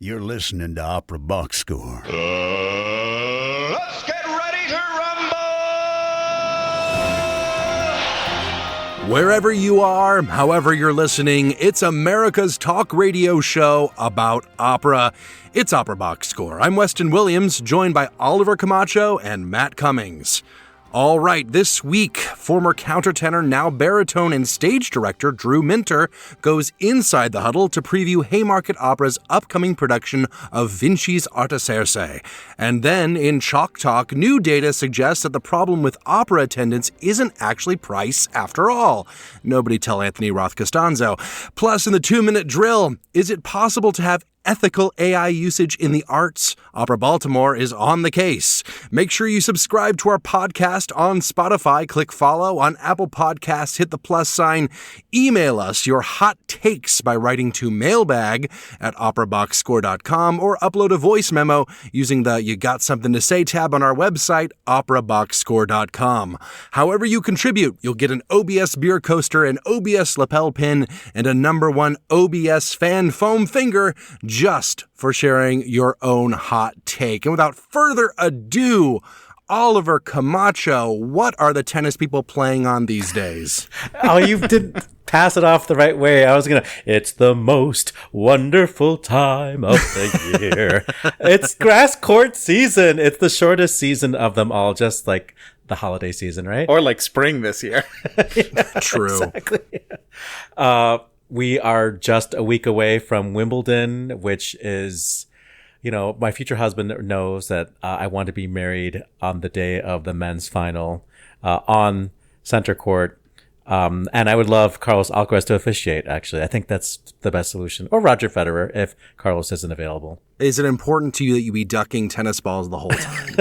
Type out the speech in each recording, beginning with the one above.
You're listening to Opera Box Score. Let's get ready to rumble! Wherever you are, however you're listening, it's America's talk radio show about opera. It's Opera Box Score. I'm Weston Williams, joined by Oliver Camacho and Matt Cummings. All right, this week, former countertenor, now baritone and stage director Drew Minter goes inside the huddle to preview Haymarket Opera's upcoming production of Vinci's Artaserse. And then, in Chalk Talk, new data suggests that the problem with opera attendance isn't actually price after all. Nobody tell Anthony Roth Costanzo. Plus, in the 2-minute drill, is it possible to have ethical AI usage in the arts? Opera Baltimore is on the case. Make sure you subscribe to our podcast on Spotify. Click follow on Apple Podcasts. Hit the plus sign. Email us your hot takes by writing to mailbag@operaboxscore.com or upload a voice memo using the You Got Something to Say tab on our website, operaboxscore.com. However you contribute, you'll get an OBS beer coaster, an OBS lapel pin, and a #1 OBS fan foam finger, just for sharing your own hot take. And without further ado, Oliver Camacho, what are the tennis people playing on these days? Oh, you didn't pass it off the right way. It's the most wonderful time of the year. It's grass court season. It's the shortest season of them all, just like the holiday season, right? Or like spring this year. Yeah, True. Exactly. We are just a week away from Wimbledon, which is, my future husband knows that I want to be married on the day of the men's final on center court. And I would love Carlos Alcaraz to officiate, actually. I think that's the best solution. Or Roger Federer, if Carlos isn't available. Is it important to you that you be ducking tennis balls the whole time?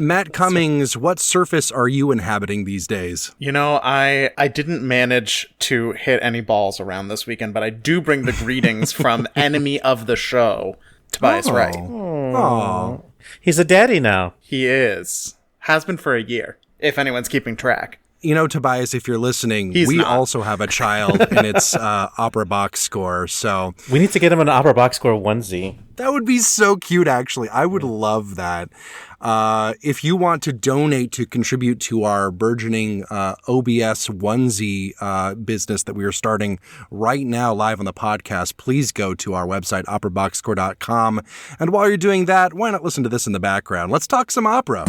Matt Cummings, what surface are you inhabiting these days? I didn't manage to hit any balls around this weekend, but I do bring the greetings from enemy of the show, Tobias Wright. Oh. He's a daddy now. He is. Has been for a year, if anyone's keeping track. Tobias, if you're listening, we not. also have a child, and it's Opera Box Score, so... We need to get him an Opera Box Score onesie. That would be so cute, actually. I would love that. If you want to donate to contribute to our burgeoning OBS onesie business that we are starting right now live on the podcast, please go to our website, operaboxscore.com. And while you're doing that, why not listen to this in the background? Let's talk some opera.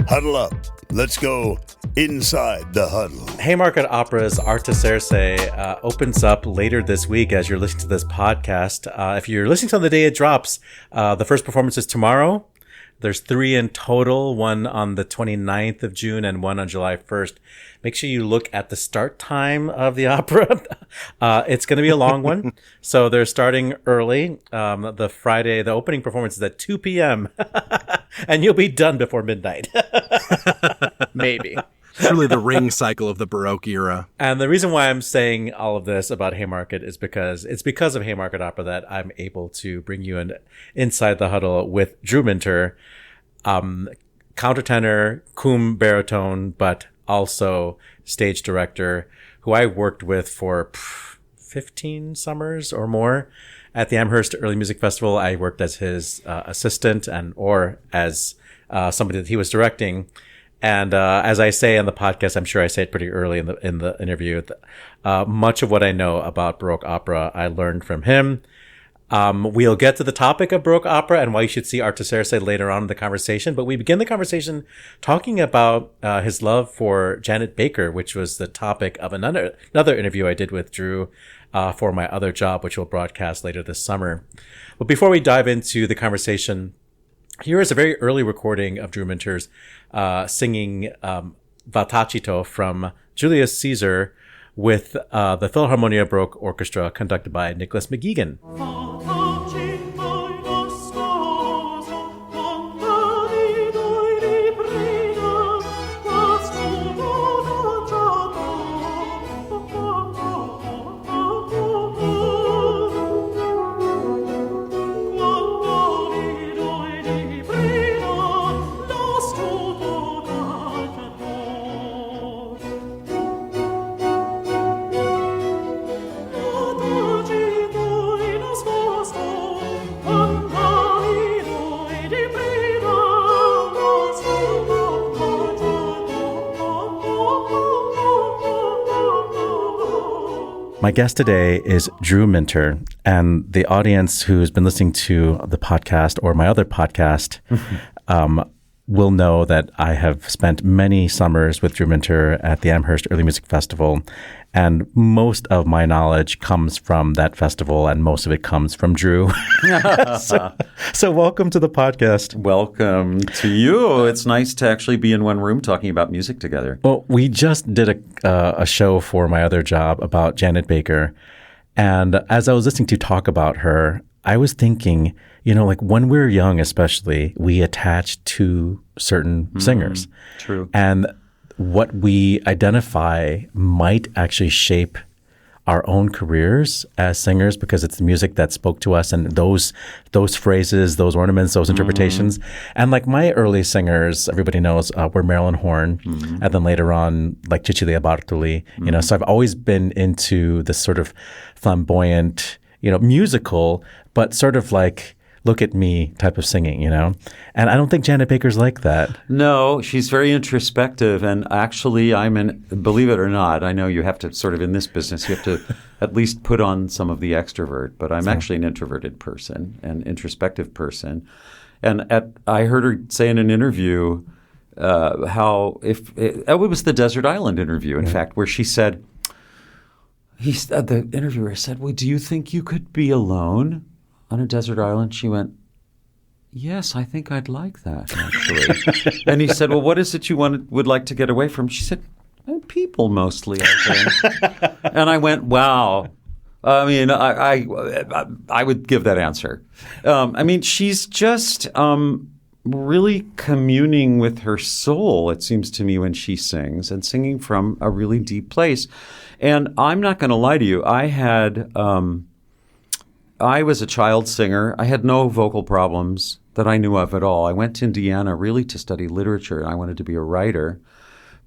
Huddle up. Let's go inside the huddle. Haymarket Opera's Artaserse opens up later this week as you're listening to this podcast. If you're listening to on the day it drops, the first performance is tomorrow. There's 3 in total, one on the 29th of June and one on July 1st. Make sure you look at the start time of the opera. It's going to be a long one. So they're starting early. The opening performance is at 2 p.m. and you'll be done before midnight. Maybe. Truly the ring cycle of the Baroque era. And the reason why I'm saying all of this about Haymarket is because of Haymarket Opera that I'm able to bring you an Inside the Huddle with Drew Minter, countertenor, cum baritone, but also stage director, who I worked with for 15 summers or more at the Amherst Early Music Festival. I worked as his assistant or as somebody that he was directing. And as I say on the podcast, I'm sure I say it pretty early in the interview, much of what I know about Baroque opera I learned from him. We'll get to the topic of Baroque opera and why you should see Artaserse later on in the conversation. But we begin the conversation talking about his love for Janet Baker, which was the topic of another interview I did with Drew for my other job, which we'll broadcast later this summer. But before we dive into the conversation, here is a very early recording of Drew Minter's singing Valtacito from Julius Caesar with the Philharmonia Baroque Orchestra conducted by Nicholas McGeegan. My guest today is Drew Minter, and the audience who's been listening to the podcast or my other podcast will know that I have spent many summers with Drew Minter at the Amherst Early Music Festival, and most of my knowledge comes from that festival, and most of it comes from Drew. So welcome to the podcast. Welcome to you. It's nice to actually be in one room talking about music together. Well, we just did a show for my other job about Janet Baker, and as I was listening to talk about her, I was thinking, like when we're young especially, we attach to certain singers. True. And what we identify might actually shape our own careers as singers because it's the music that spoke to us and those phrases, those ornaments, those interpretations. And like my early singers, everybody knows, were Marilyn Horne, and then later on like Cecilia Bartoli. So I've always been into this sort of flamboyant, musical, but sort of like look at me type of singing, And I don't think Janet Baker's like that. No, she's very introspective. And actually, believe it or not, I know you have to sort of, in this business, you have to at least put on some of the extrovert. But I'm actually an introverted person, an introspective person. And I heard her say in an interview how it was the Desert Island interview, in fact, where she said, the interviewer said, well, do you think you could be alone on a desert island? She went, yes, I think I'd like that, actually. And he said, well, what is it you would like to get away from? She said, people mostly, I think. And I went, wow. I mean, I would give that answer. She's just really communing with her soul, it seems to me, when she sings, and singing from a really deep place. And I'm not going to lie to you. I was a child singer. I had no vocal problems that I knew of at all. I went to Indiana really to study literature. I wanted to be a writer.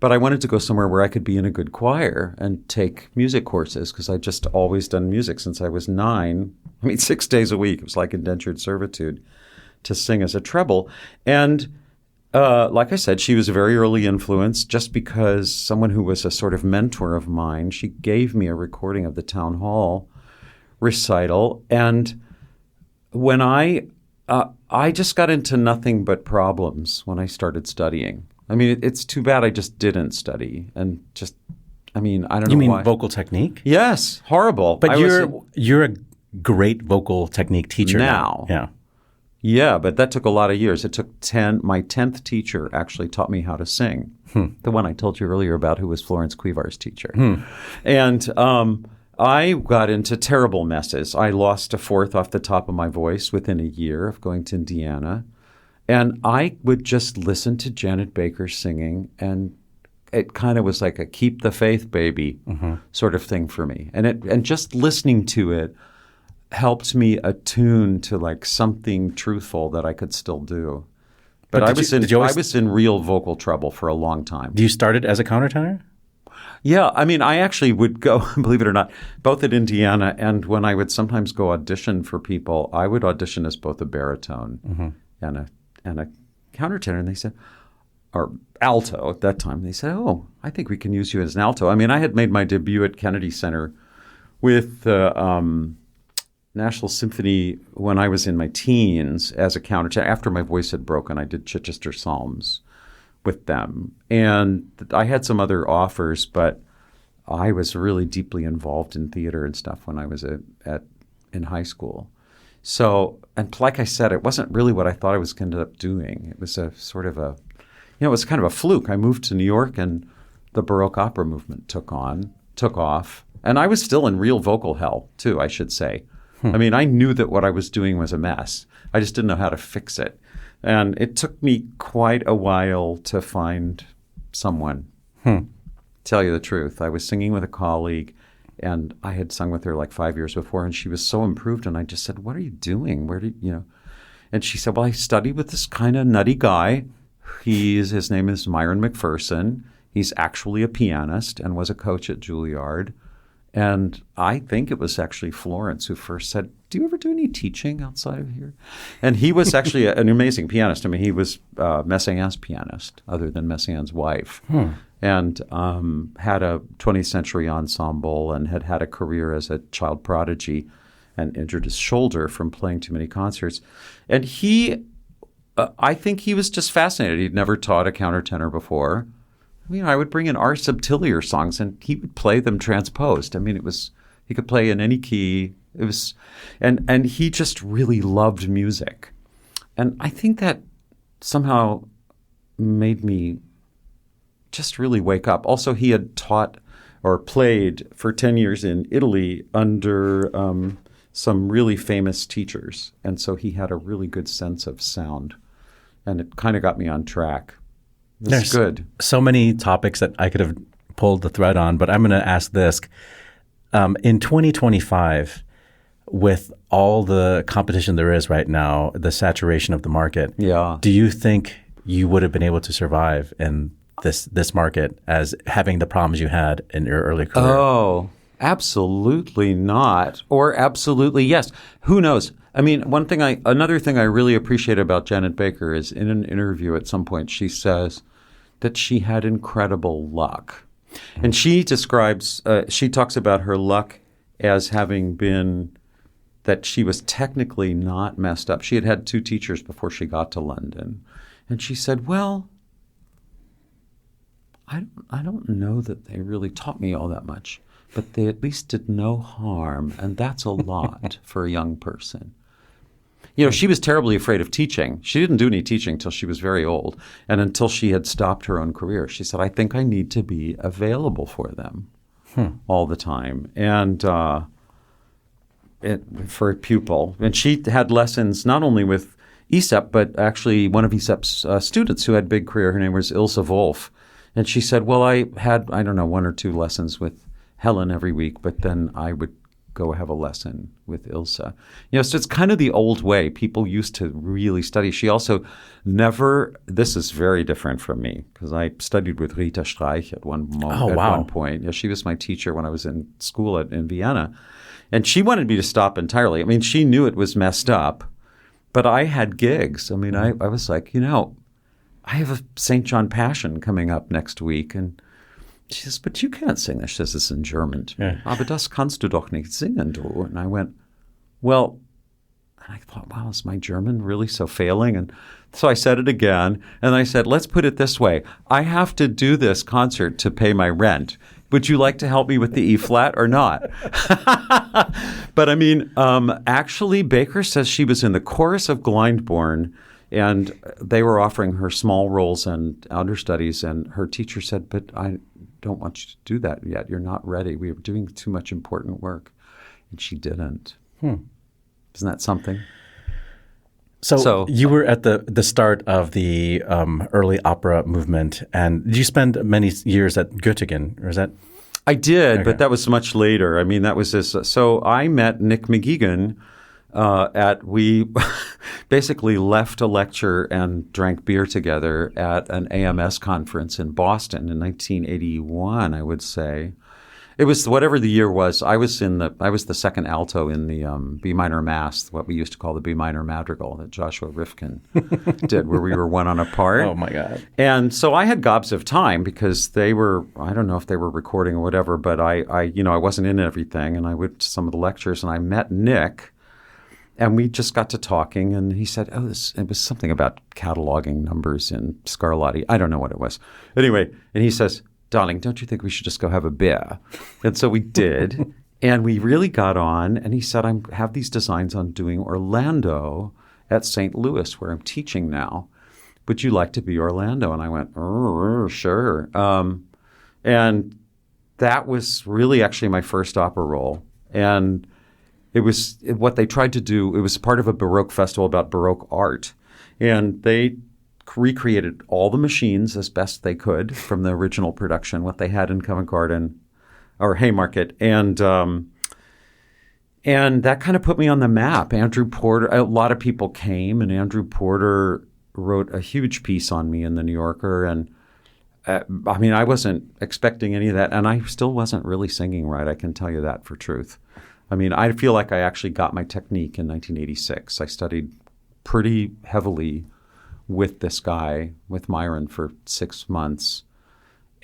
But I wanted to go somewhere where I could be in a good choir and take music courses because I'd just always done music since I was 9. 6 days a week. It was like indentured servitude to sing as a treble. And like I said, she was a very early influence just because someone who was a sort of mentor of mine, she gave me a recording of the town hall recital. And when I just got into nothing but problems when I started studying. It's too bad I just didn't study and just, I don't know why. You mean vocal technique? Yes, horrible. But you're a great vocal technique teacher now. Yeah. Yeah, but that took a lot of years. It took my 10th teacher actually taught me how to sing. The one I told you earlier about who was Florence Cuivar's teacher. And I got into terrible messes. I lost a fourth off the top of my voice within a year of going to Indiana. And I would just listen to Janet Baker singing, and it kind of was like a keep the faith, baby sort of thing for me. And just listening to it helped me attune to like something truthful that I could still do. But I was in real vocal trouble for a long time. You started as a countertenor? Yeah, I actually would go, believe it or not, both at Indiana and when I would sometimes go audition for people, I would audition as both a baritone and a countertenor, and they said, or alto at that time. They said, "Oh, I think we can use you as an alto." I had made my debut at Kennedy Center with the National Symphony when I was in my teens as a countertenor. After my voice had broken, I did Chichester Psalms with them. And I had some other offers, but I was really deeply involved in theater and stuff when I was in high school. So, and like I said, it wasn't really what I thought I was going to end up doing. It was a sort of it was kind of a fluke. I moved to New York and the Baroque opera movement took off. And I was still in real vocal hell, too, I should say. I knew that what I was doing was a mess. I just didn't know how to fix it. And it took me quite a while to find someone. Tell you the truth. I was singing with a colleague, and I had sung with her like 5 years before, and she was so improved. And I just said, "What are you doing? Where did you?" And she said, "Well, I studied with this kind of nutty guy. His name is Myron McPherson. He's actually a pianist and was a coach at Juilliard." And I think it was actually Florence who first said, "Do you ever do any teaching outside of here?" And he was actually an amazing pianist. He was Messiaen's pianist, other than Messiaen's wife. and had a 20th century ensemble and had a career as a child prodigy and injured his shoulder from playing too many concerts. And I think he was just fascinated. He'd never taught a countertenor before. I mean, I would bring in R subtilior songs and he would play them transposed. I mean, he could play in any key. It was, and he just really loved music. And I think that somehow made me just really wake up. Also, he had taught or played for 10 years in Italy under some really famous teachers. And so he had a really good sense of sound. And it kind of got me on track. It's good. So many topics that I could have pulled the thread on, but I'm going to ask this. In 2025, with all the competition there is right now, the saturation of the market, do you think you would have been able to survive in this market as having the problems you had in your early career? Oh, absolutely not. Or absolutely yes. Who knows? I mean, another thing I really appreciate about Janet Baker is in an interview at some point, she says that she had incredible luck. And she talks about her luck as having been that she was technically not messed up. She had had 2 teachers before she got to London. And she said, well, I don't know that they really taught me all that much, but they at least did no harm. And that's a lot for a young person. You know, she was terribly afraid of teaching. She didn't do any teaching until she was very old. And until she had stopped her own career, she said, I think I need to be available for them all the time. And for a pupil. And she had lessons not only with Aesop, but actually one of Aesop's students who had a big career. Her name was Ilse Wolf. And she said, well, I had, 1 or 2 lessons with Helen every week, but then I would go have a lesson with Ilse. You know, so it's kind of the old way. People used to really study. She also this is very different from me, because I studied with Rita Streich at one point. Yeah, she was my teacher when I was in school in Vienna. And she wanted me to stop entirely. I mean, she knew it was messed up, but I had gigs. I mean, I was like, I have a St. John Passion coming up next week. And she says, but you can't sing this. She says, it's in German. Yeah. Aber das kannst du doch nicht singen, du. And I went, well, and I thought, wow, is my German really so failing? And so I said it again. And I said, let's put it this way. I have to do this concert to pay my rent. Would you like to help me with the E flat or not? But I mean, actually, Baker says she was in the chorus of Glyndebourne, and they were offering her small roles and understudies. And her teacher said, but I don't want you to do that yet. You're not ready. We are doing too much important work. And she didn't. Isn't that something? So you were at the start of the early opera movement, and did you spend many years at Göttingen, or is that? I did, but that was much later. I mean, that was this. So I met Nick McGeegan we basically left a lecture and drank beer together at an AMS conference in Boston in 1981, I would say. It was whatever the year was. I was the second alto in the B minor mass, what we used to call the B minor madrigal that Joshua Rifkin did, where we were 1 on a part. Oh my God! And so I had gobs of time because they were, I don't know if they were recording or whatever, but I wasn't in everything, and I went to some of the lectures, and I met Nick, and we just got to talking, and he said, it was something about cataloging numbers in Scarlatti. I don't know what it was. Anyway, and he says, darling, don't you think we should just go have a beer? And so we did, and we really got on. And he said, I have these designs on doing Orlando at St. Louis, where I'm teaching now. Would you like to be Orlando? And I went, sure. And that was really actually my first opera role. And it was what they tried to do. It was part of a Baroque festival about Baroque art. And they recreated all the machines as best they could from the original production, what they had in Covent Garden or Haymarket. And that kind of put me on the map. Andrew Porter, a lot of people came, and Andrew Porter wrote a huge piece on me in the New Yorker. And I wasn't expecting any of that. And I still wasn't really singing right. I can tell you that for truth. I mean, I feel like I actually got my technique in 1986. I studied pretty heavily with this guy, with Myron, for 6 months.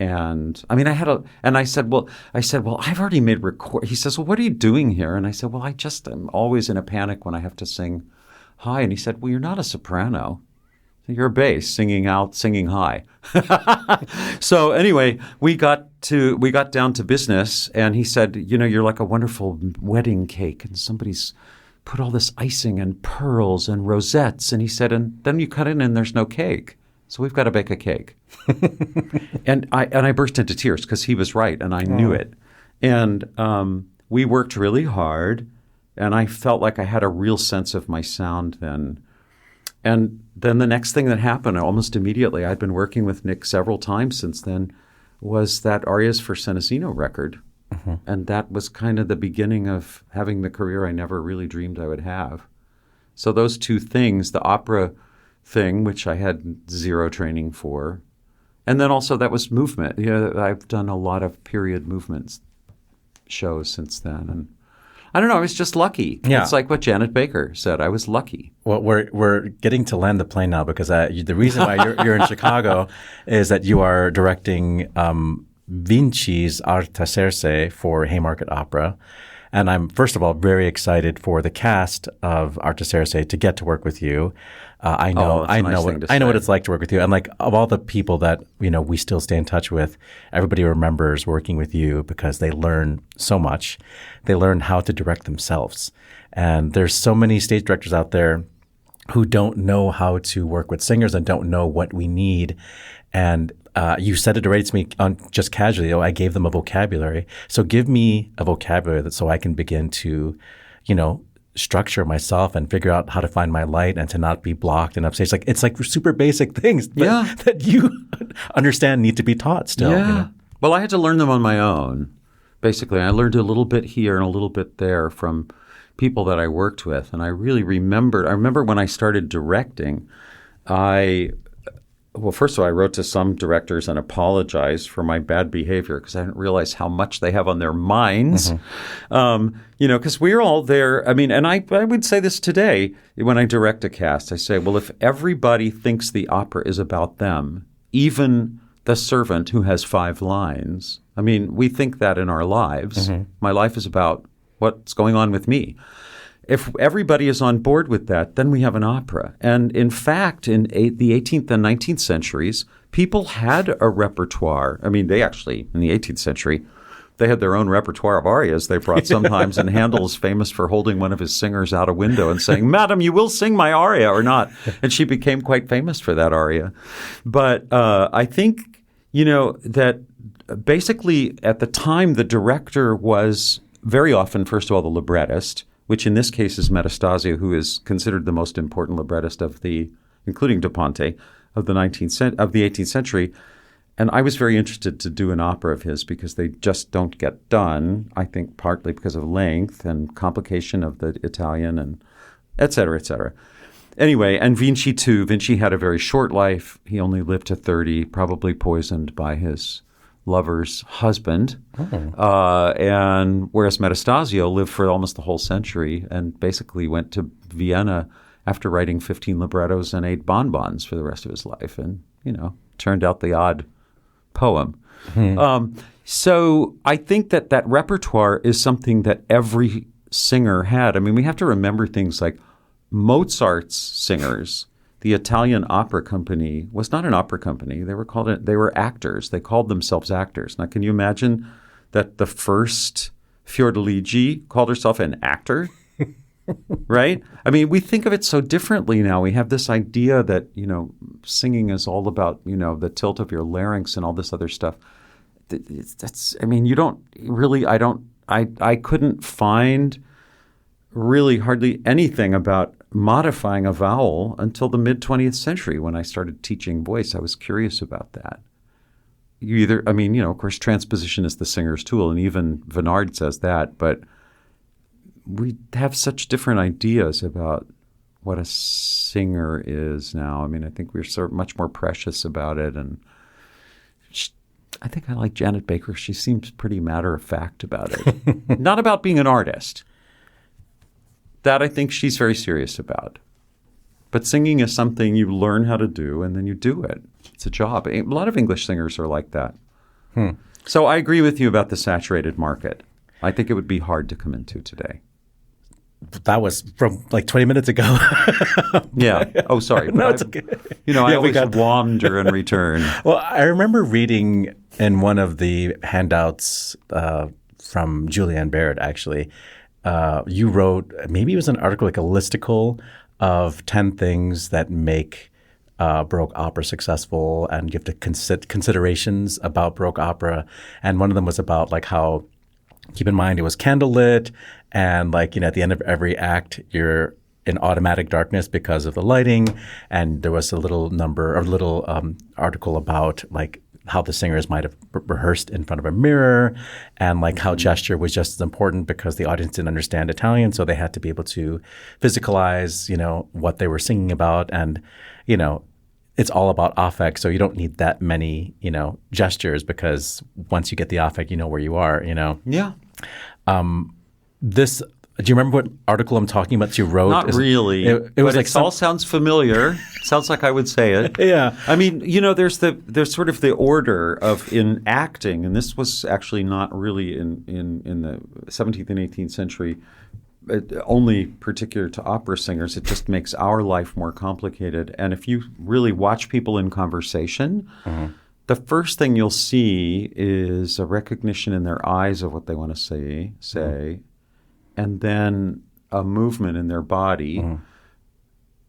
And I mean, I said, well, I've already made record. He says, well, what are you doing here? And I said, well, I'm always in a panic when I have to sing high. And he said, well, you're not a soprano. You're a bass, singing high. So anyway, we got down to business, and he said, you're like a wonderful wedding cake, and somebody's put all this icing and pearls and rosettes. And he said, and then you cut in and there's no cake. So we've got to bake a cake. And I burst into tears because he was right, and I knew it. And we worked really hard, and I felt like I had a real sense of my sound then. And then the next thing that happened almost immediately, I'd been working with Nick several times since then, was that Arias for Senesino record. Mm-hmm. And that was kind of the beginning of having the career I never really dreamed I would have. So those two things, the opera thing, which I had zero training for, and then also that was movement. I've done a lot of period movements shows since then. And I don't know. I was just lucky. Yeah. It's like what Janet Baker said. I was lucky. Well, we're getting to land the plane now because the reason why you're in Chicago is that you are directing Vinci's Artaserse for Haymarket Opera. And I'm, first of all, very excited for the cast of Artaserse to get to work with you. I know what it's like to work with you. And like of all the people that, we still stay in touch with, everybody remembers working with you because they learn so much. They learn how to direct themselves. And there's so many stage directors out there who don't know how to work with singers and don't know what we need. And you said it already to me just casually. I gave them a vocabulary. So give me a vocabulary so I can begin to, structure myself and figure out how to find my light and to not be blocked and upstage. It's like super basic things that you understand need to be taught still. Yeah. Well, I had to learn them on my own. Basically, I learned a little bit here and a little bit there from people that I worked with. And I really remember when I started directing, well, first of all, I wrote to some directors and apologized for my bad behavior because I didn't realize how much they have on their minds. Mm-hmm. Because we're all there. I mean, and I would say this today when I direct a cast. I say, well, if everybody thinks the opera is about them, even the servant who has 5 lines, I mean, we think that in our lives. Mm-hmm. My life is about what's going on with me. If everybody is on board with that, then we have an opera. And in fact, in the 18th and 19th centuries, people had a repertoire. I mean, they actually, in the 18th century, they had their own repertoire of arias they brought sometimes. And Handel's famous for holding one of his singers out a window and saying, "Madam, you will sing my aria or not?" And she became quite famous for that aria. But I think, that basically at the time, the director was very often, first of all, the librettist, which in this case is Metastasio, who is considered the most important librettist including Da Ponte, of the 18th century. And I was very interested to do an opera of his because they just don't get done, I think partly because of length and complication of the Italian and et cetera, et cetera. Anyway, and Vinci too. Vinci had a very short life. He only lived to 30, probably poisoned by his lover's husband. Oh. And whereas Metastasio lived for almost the whole century and basically went to Vienna after writing 15 librettos and 8 bonbons for the rest of his life and, turned out the odd poem. Mm-hmm. So I think that repertoire is something that every singer had. I mean, we have to remember things like Mozart's singers. The Italian opera company was not an opera company. They were actors. They called themselves actors. Now, can you imagine that the first Fiordiligi called herself an actor? Right? I mean, we think of it so differently now. We have this idea that, singing is all about, the tilt of your larynx and all this other stuff. You don't really, I couldn't find really hardly anything about modifying a vowel until the mid-20th century when I started teaching voice. I was curious about that. Of course, transposition is the singer's tool, and even Vennard says that, but we have such different ideas about what a singer is now. I mean, I think we're so much more precious about it, and I think I like Janet Baker. She seems pretty matter-of-fact about it. Not about being an artist. That I think she's very serious about. But singing is something you learn how to do and then you do it. It's a job. A lot of English singers are like that. So I agree with you about the saturated market. I think it would be hard to come into today. That was from like 20 minutes ago. Yeah. Oh, sorry. No, it's okay. I always wander and return. Well, I remember reading in one of the handouts from Julianne Barrett, actually, you wrote, maybe it was an article, like a listicle of 10 things that make Baroque opera successful and give the considerations about Baroque opera. And one of them was about like how, keep in mind, it was candlelit, and like, at the end of every act, you're in automatic darkness because of the lighting. And there was a little article about like how the singers might have rehearsed in front of a mirror, and like how gesture was just as important because the audience didn't understand Italian, so they had to be able to physicalize, what they were singing about. And, it's all about affect, so you don't need that many, gestures, because once you get the affect, you know where you are, Yeah. Do you remember what article I'm talking about that you wrote? Not really. It was like all sounds familiar. Sounds like I would say it. Yeah. I mean, there's sort of the order of in acting, and this was actually not really in the 17th and 18th century only particular to opera singers. It just makes our life more complicated. And if you really watch people in conversation, the first thing you'll see is a recognition in their eyes of what they want to say, and then a movement in their body.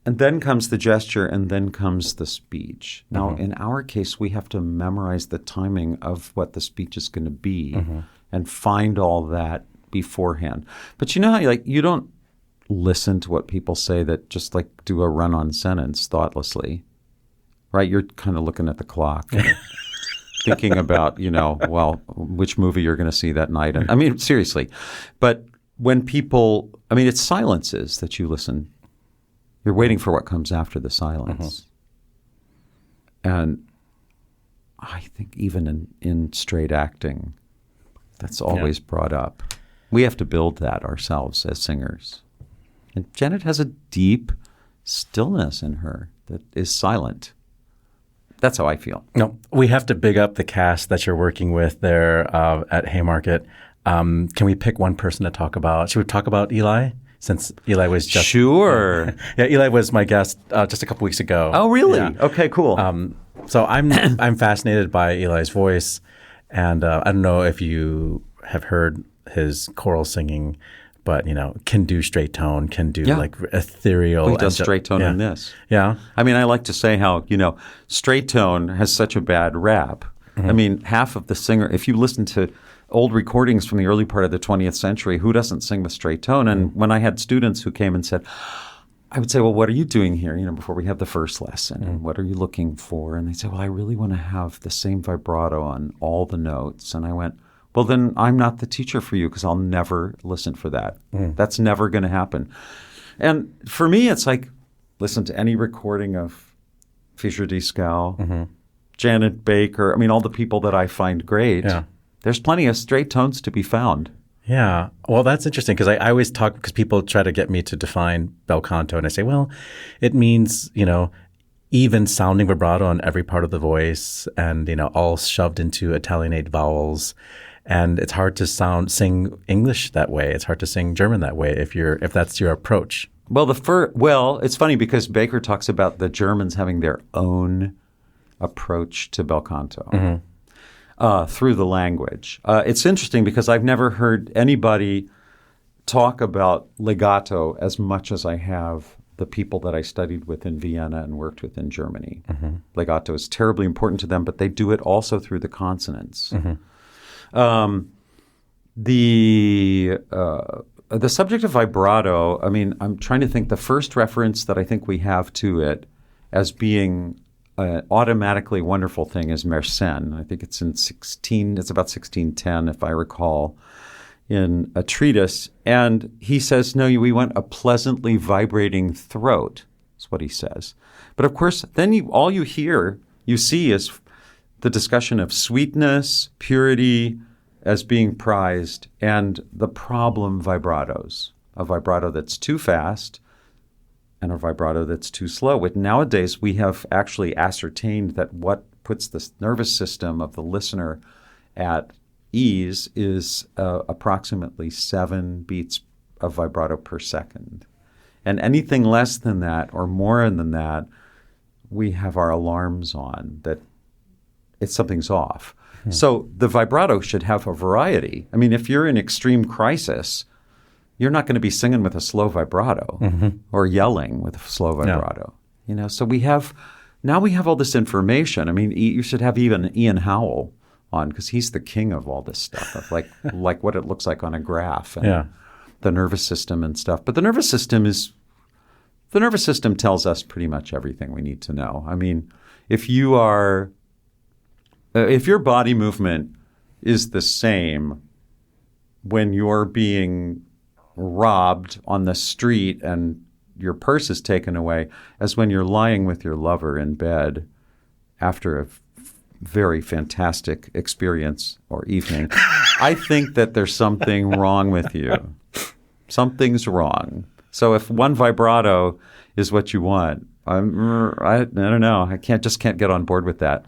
And then comes the gesture, and then comes the speech. Now, in our case, we have to memorize the timing of what the speech is going to be and find all that beforehand. But you know how you don't listen to what people say that just like do a run-on sentence thoughtlessly, right? You're kind of looking at the clock, thinking about, which movie you're going to see that night. And I mean, seriously. But when people, it's silences that you listen. You're waiting for what comes after the silence. And I think even in straight acting, that's always brought up. We have to build that ourselves as singers. And Janet has a deep stillness in her that is silent. That's how I feel. No, we have to big up the cast that you're working with there at Haymarket. Can we pick one person to talk about? Should we talk about Eli? Since Eli was just... Sure. Yeah, Eli was my guest just a couple weeks ago. Oh, really? Yeah. Okay, cool. So I'm fascinated by Eli's voice. And I don't know if you have heard his choral singing, but, can do straight tone, can do like ethereal. He does straight tone in this. Yeah. I mean, I like to say how, straight tone has such a bad rap. I mean, half of the singer, if you listen to old recordings from the early part of the 20th century, who doesn't sing with straight tone? And when I had students who came and said, I would say, well, what are you doing here, before we have the first lesson? And what are you looking for? And they say, well, I really want to have the same vibrato on all the notes. And I went, well, then I'm not the teacher for you, because I'll never listen for that. That's never going to happen. And for me, it's like, listen to any recording of Fischer-Dieskau, Janet Baker, all the people that I find great. Yeah. There's plenty of straight tones to be found. Yeah. Well, that's interesting, because I always talk, because people try to get me to define bel canto, and I say, well, it means, even sounding vibrato on every part of the voice, and, all shoved into Italianate vowels. And it's hard to sing English that way. It's hard to sing German that way if that's your approach. Well, it's funny because Baker talks about the Germans having their own approach to bel canto through the language. It's interesting because I've never heard anybody talk about legato as much as I have the people that I studied with in Vienna and worked with in Germany. Legato is terribly important to them, but they do it also through the consonants. The subject of vibrato, I'm trying to think, the first reference that I think we have to it as being an automatically wonderful thing is Mersenne. I think it's about 1610, if I recall, in a treatise. And he says, no, we want a pleasantly vibrating throat, is what he says. But of course, then all you see is the discussion of sweetness, purity as being prized, and the problem vibratos, a vibrato that's too fast and a vibrato that's too slow. But nowadays, we have actually ascertained that what puts the nervous system of the listener at ease is approximately 7 beats of vibrato per second. And anything less than that or more than that, we have our alarms on that something's off. So the vibrato should have a variety. I mean, if you're in extreme crisis, you're not going to be singing with a slow vibrato or yelling with a slow vibrato. No. So we have all this information. I mean, you should have even Ian Howell on because he's the king of all this stuff, of like what it looks like on a graph and the nervous system and stuff. But the nervous system tells us pretty much everything we need to know. I mean, if your body movement is the same when you're being robbed on the street and your purse is taken away as when you're lying with your lover in bed after a very fantastic experience or evening, I think that there's something wrong with you. Something's wrong. So if one vibrato is what you want, I don't know. I can't get on board with that.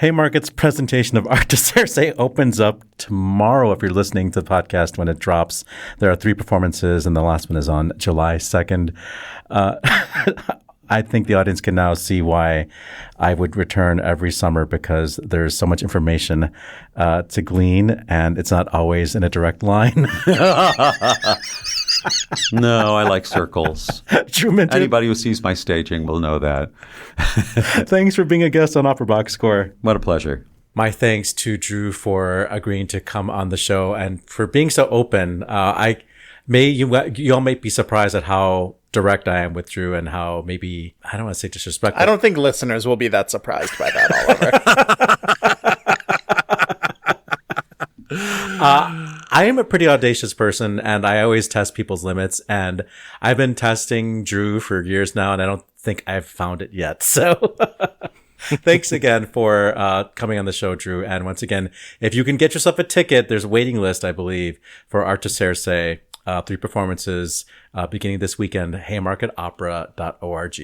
Haymarket's presentation of Artaserse opens up tomorrow if you're listening to the podcast when it drops. There are 3 performances, and the last one is on July 2nd. I think the audience can now see why I would return every summer because there's so much information to glean, and it's not always in a direct line. No, I like circles. Truman, anybody who sees my staging will know that. Thanks for being a guest on Opera Box Score. What a pleasure. My thanks to Drew for agreeing to come on the show and for being so open. You all may be surprised at how direct I am with Drew and how maybe, I don't want to say disrespectful. I don't think listeners will be that surprised by that, Oliver. I am a pretty audacious person, and I always test people's limits. And I've been testing Drew for years now, and I don't think I've found it yet. So thanks again for coming on the show, Drew. And once again, if you can get yourself a ticket, there's a waiting list, I believe, for Artaserse, 3 performances beginning this weekend, haymarketopera.org.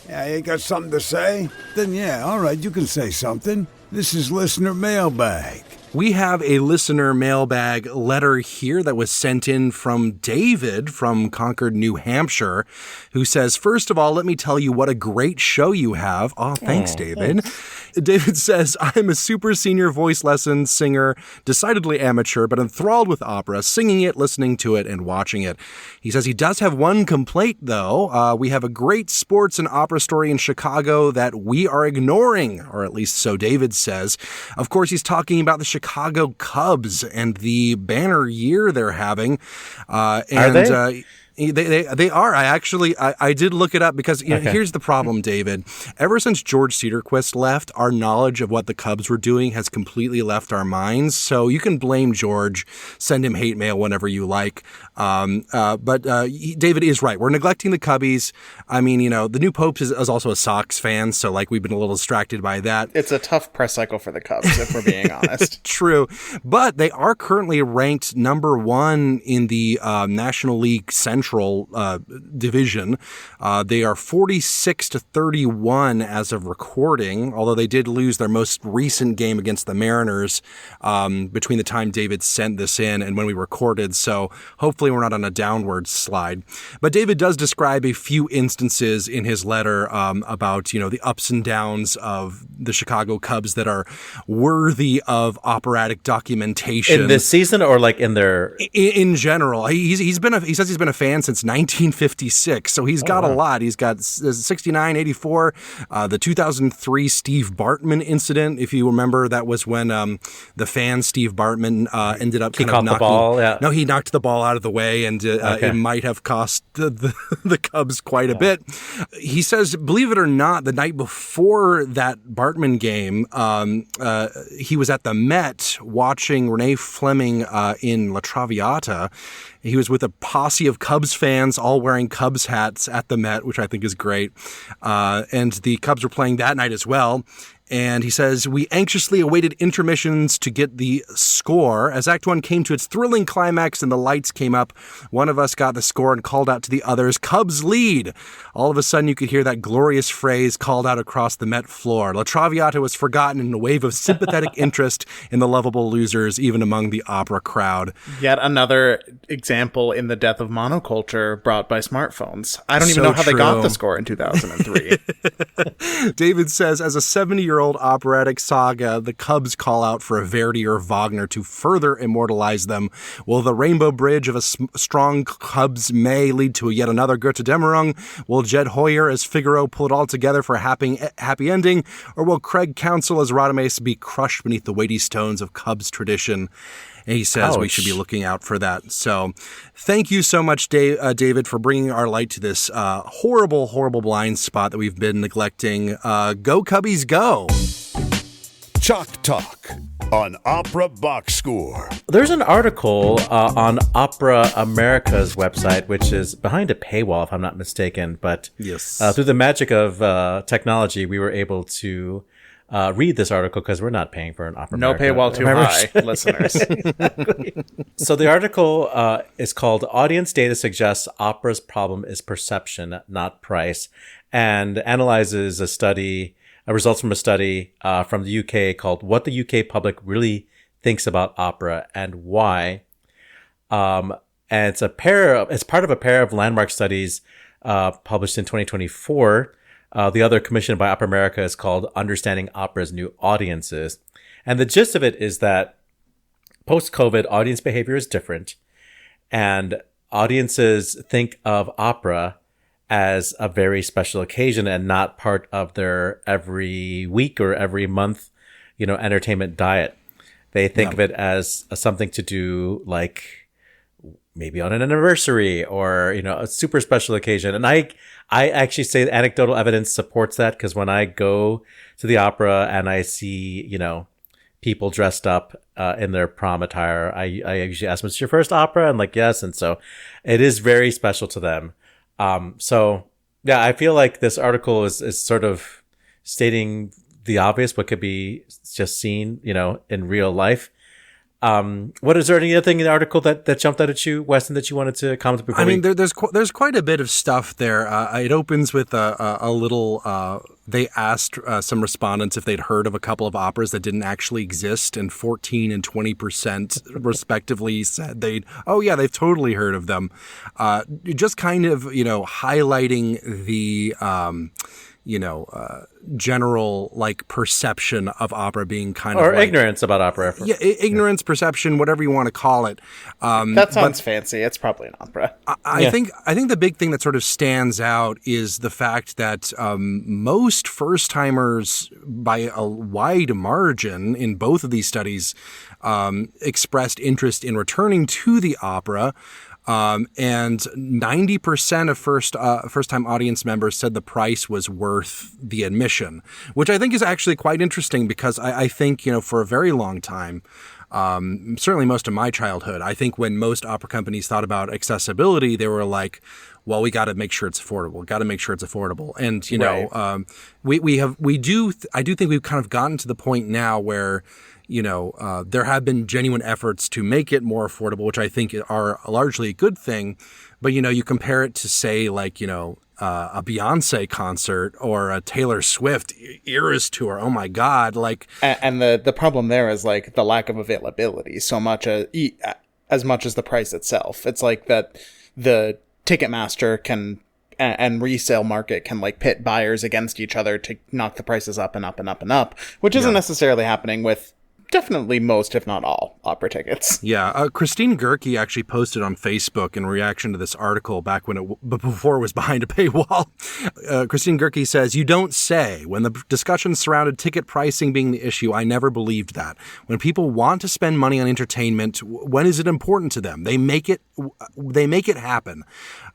Yeah, you got something to say? Then yeah, all right, you can say something. This is Listener Mailbag. We have a listener mailbag letter here that was sent in from David from Concord, New Hampshire, who says, first of all, let me tell you what a great show you have. Oh, thanks, David. Thanks. David says, I'm a super senior voice lesson singer, decidedly amateur, but enthralled with opera, singing it, listening to it, and watching it. He says he does have one complaint, though. We have a great sports and opera story in Chicago that we are ignoring, or at least so David says. Of course, he's talking about the Chicago Cubs and the banner year they're having. Are they? They are. I did look it up because here's the problem, David. Ever since George Cedarquist left, our knowledge of what the Cubs were doing has completely left our minds. So you can blame George, send him hate mail whenever you like. But David is right. We're neglecting the Cubbies. I mean, the new Pope is also a Sox fan, so we've been a little distracted by that. It's a tough press cycle for the Cubs, if we're being honest. True, but they are currently ranked number 1 in the National League Central division. They are 46-31 as of recording, although they did lose their most recent game against the Mariners between the time David sent this in and when we recorded. So hopefully we're not on a downward slide. But David does describe a few instances in his letter about, the ups and downs of the Chicago Cubs that are worthy of operatic documentation. In this season or in their... In general. He says he's been a fan since 1956, so he's got a lot. He's got 69, 84, the 2003 Steve Bartman incident. If you remember, that was when the fan Steve Bartman ended up knocking the ball. Yeah. No, he knocked the ball out of the way, and it might have cost the Cubs quite a bit. He says, believe it or not, the night before that Bartman game, he was at the Met watching Renee Fleming in La Traviata. He was with a posse of Cubs fans, all wearing Cubs hats at the Met, which I think is great. And the Cubs were playing that night as well. And he says, we anxiously awaited intermissions to get the score. As Act 1 came to its thrilling climax and the lights came up, one of us got the score and called out to the others, Cubs lead. All of a sudden, you could hear that glorious phrase called out across the Met floor. La Traviata was forgotten in a wave of sympathetic interest in the lovable losers, even among the opera crowd. Yet another example in the death of monoculture brought by smartphones. I don't even know how true. they got the score in 2003. David says, as a 70-year-old operatic saga, the Cubs call out for a Verdi or Wagner to further immortalize them. Will the rainbow bridge of a strong Cubs may lead to yet another Götterdämmerung? Will Jed Hoyer as Figaro pull it all together for a happy ending? Or will Craig Counsell as Radames be crushed beneath the weighty stones of Cubs tradition? And he says we should be looking out for that. So thank you so much, David, for bringing our light to this horrible, horrible blind spot that we've been neglecting. Go Cubbies, go! Chalk Talk on Opera Box Score. There's an article on Opera America's website, which is behind a paywall, if I'm not mistaken. But yes, through the magic of technology, we were able to read this article because we're not paying for an Opera No America paywall too high, listeners. Exactly. So the article is called Audience Data Suggests Opera's Problem is Perception, Not Price, and analyzes results from a study from the UK called What the UK Public Really Thinks About Opera and Why. And it's part of a pair of landmark studies published in 2024. The other commissioned by Opera America is called Understanding Opera's New Audiences. And the gist of it is that post-COVID audience behavior is different, and audiences think of opera as a very special occasion and not part of their every week or every month, entertainment diet. They think of it as something to do like maybe on an anniversary or, a super special occasion. And I actually say anecdotal evidence supports that, because when I go to the opera and I see, people dressed up in their prom attire, I usually ask them, "It's your first opera?" And like, yes. And so it is very special to them. So yeah, I feel like this article is sort of stating the obvious, but could be just seen, in real life. What is there anything in the article that jumped out at you, Weston, that you wanted to comment before? There's quite a bit of stuff there. It opens with a little. They asked some respondents if they'd heard of a couple of operas that didn't actually exist, and 14% and 20% respectively said they've totally heard of them. Just kind of highlighting the general perception of opera being kind of ignorance about opera. Ignorance, perception, whatever you want to call it. That sounds fancy. It's probably an opera. I think the big thing that sort of stands out is the fact that most first-timers, by a wide margin in both of these studies, expressed interest in returning to the opera. And 90% of first-time audience members said the price was worth the admission, which I think is actually quite interesting, because I think, for a very long time, certainly most of my childhood, I think when most opera companies thought about accessibility, they were like, well, we got to make sure it's affordable. And, I do think we've kind of gotten to the point now where, there have been genuine efforts to make it more affordable, which I think are largely a good thing. But, you compare it to, say, a Beyonce concert or a Taylor Swift Eras tour. Oh, my God. And the problem there is, the lack of availability so much as much as the price itself. It's like that the Ticketmaster can and resale market can pit buyers against each other to knock the prices up and up and up and up, which isn't necessarily happening with definitely most, if not all, opera tickets. Yeah. Christine Gerke actually posted on Facebook in reaction to this article back when before it was behind a paywall. Christine Gerke says, "You don't say. When the discussion surrounded ticket pricing being the issue, I never believed that. When people want to spend money on entertainment, when is it important to them? They make it happen.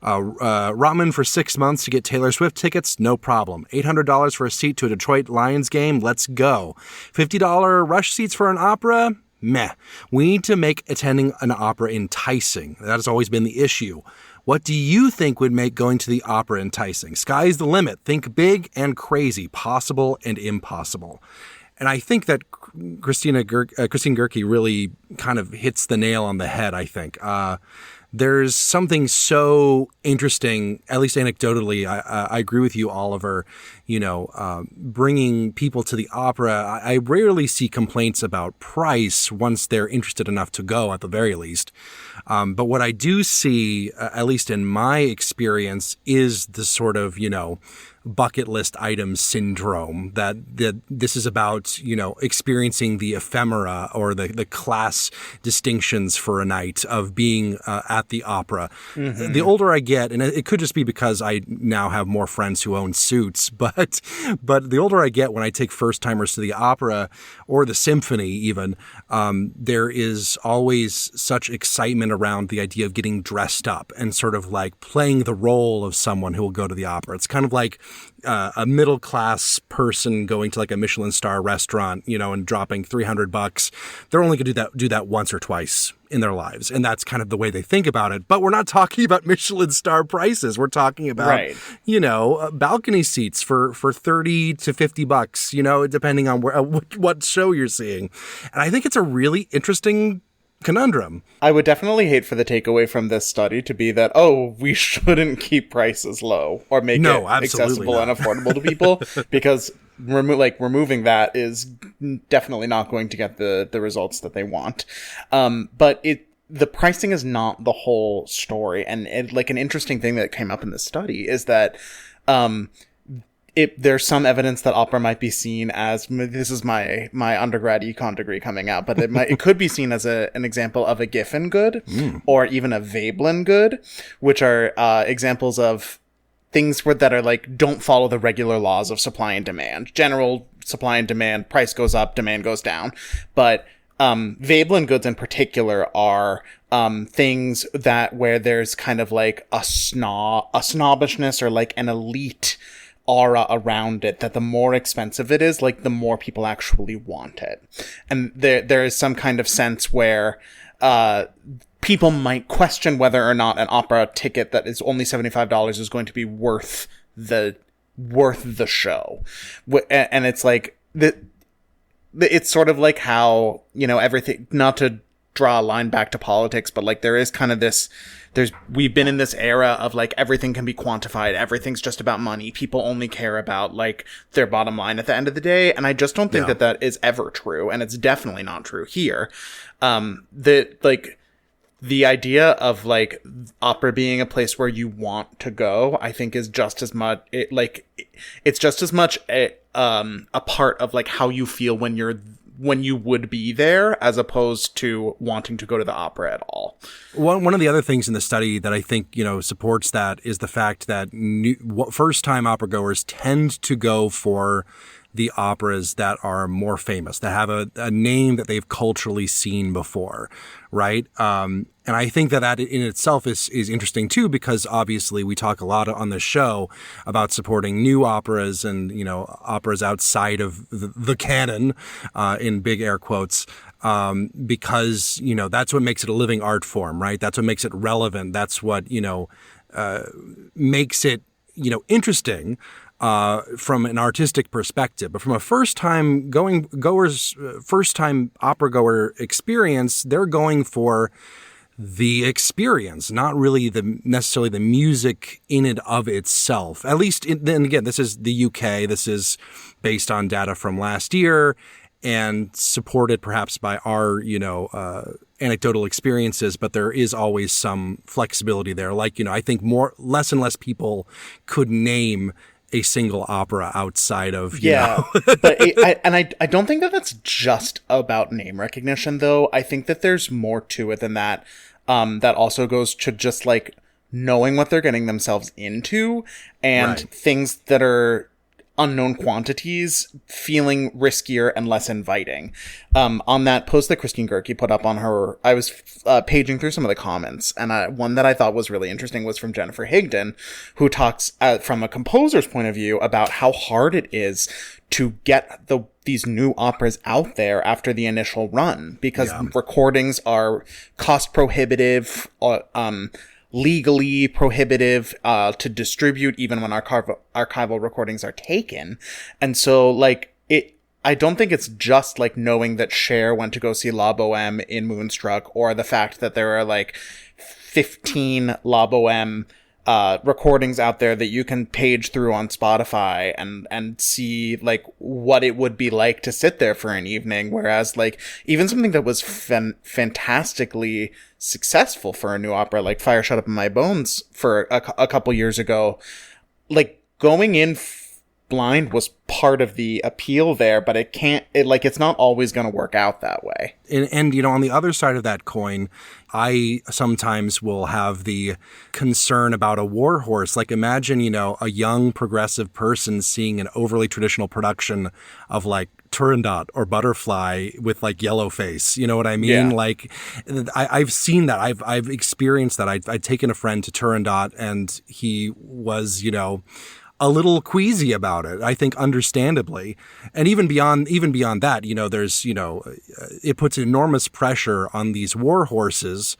Rotman for 6 months to get Taylor Swift tickets? No problem. $800 for a seat to a Detroit Lions game? Let's go. $50 rush seats for an opera? meh. We need to make attending an opera enticing. That has always been the issue. What do you think would make going to the opera enticing? Sky's the limit. Think big and crazy, possible and impossible. And I think that Christine Gerke really kind of hits the nail on the head, I think. There's something so interesting, at least anecdotally, I agree with you, Oliver, bringing people to the opera. I rarely see complaints about price once they're interested enough to go, at the very least. But what I do see, at least in my experience, is the sort of, bucket list item syndrome that this is about, experiencing the ephemera or the class distinctions for a night of being at the opera. Mm-hmm. The older I get, and it could just be because I now have more friends who own suits, but the older I get, when I take first timers to the opera or the symphony even, there is always such excitement around the idea of getting dressed up and sort of like playing the role of someone who will go to the opera. It's kind of like a middle class person going to like a Michelin star restaurant, and dropping $300. They're only going to do that once or twice in their lives. And that's kind of the way they think about it. But we're not talking about Michelin star prices. We're talking about, balcony seats for $30 to $50, depending on what show you're seeing. And I think it's a really interesting conundrum. I would definitely hate for the takeaway from this study to be that, we shouldn't keep prices low or make it accessible and affordable to people, because removing that is definitely not going to get the results that they want. But the pricing is not the whole story. And an interesting thing that came up in this study is that there's some evidence that opera might be seen as, this is my undergrad econ degree coming out, but it could be seen as an example of a Giffen good or even a Veblen good, which are examples of things that are don't follow the regular laws of supply and demand. General supply and demand, price goes up, demand goes down. But Veblen goods in particular are things where there's kind of a snobbishness or an elite aura around it, that the more expensive it is, the more people actually want it. And there is some kind of sense where people might question whether or not an opera ticket that is only $75 is going to be worth the show. And it's it's sort of like how, everything, not to draw a line back to politics, but there is kind of this, we've been in this era of everything can be quantified. Everything's just about money. People only care about their bottom line at the end of the day. And I just don't think that is ever true. And it's definitely not true here. The idea of opera being a place where you want to go, I think is just as much, it's just as much a part of how you feel when you would be there, as opposed to wanting to go to the opera at all. One of the other things in the study that I think, supports that is the fact that first-time opera goers tend to go for the operas that are more famous, that have a name that they've culturally seen before, right? And I think that in itself is interesting too, because obviously we talk a lot on the show about supporting new operas and, operas outside of the canon, in big air quotes, because, that's what makes it a living art form, right? That's what makes it relevant. That's what, makes it, interesting. From an artistic perspective, but from a first-time opera goer experience, they're going for the experience, not really necessarily the music in and of itself. At least, then again, this is the UK. This is based on data from last year and supported perhaps by our, anecdotal experiences, but there is always some flexibility there. I think less and less people could name a single opera outside of, but I don't think that that's just about name recognition, though. I think that there's more to it than that. That also goes to just knowing what they're getting themselves into, and things that are unknown quantities feeling riskier and less inviting. On that post that Christine Gerke put up on her, I was paging through some of the comments, and one that I thought was really interesting was from Jennifer Higdon, who talks from a composer's point of view about how hard it is to get the these new operas out there after the initial run, because recordings are cost prohibitive, legally prohibitive to distribute, even when archival recordings are taken. And so, like, I don't think it's just, like, knowing that Cher went to go see La Boheme in Moonstruck, or the fact that there are, like, 15 La Boheme recordings out there that you can page through on Spotify and see, like, what it would be like to sit there for an evening. Whereas, like, even something that was fantastically successful for a new opera, like Fire Shut Up in My Bones for a couple years ago, like, going in blind was part of the appeal there, but it's not always going to work out that way. And, you know, on the other side of that coin, I sometimes will have the concern about a war horse. Like, imagine, you know, a young progressive person seeing an overly traditional production of, like, Turandot or Butterfly with, like, Yellowface. You know what I mean? Yeah. Like, I've seen that. I've experienced that. I'd taken a friend to Turandot, and he was, you know, a little queasy about it, I think, understandably. And even beyond that, you know, there's, you know, it puts enormous pressure on these war horses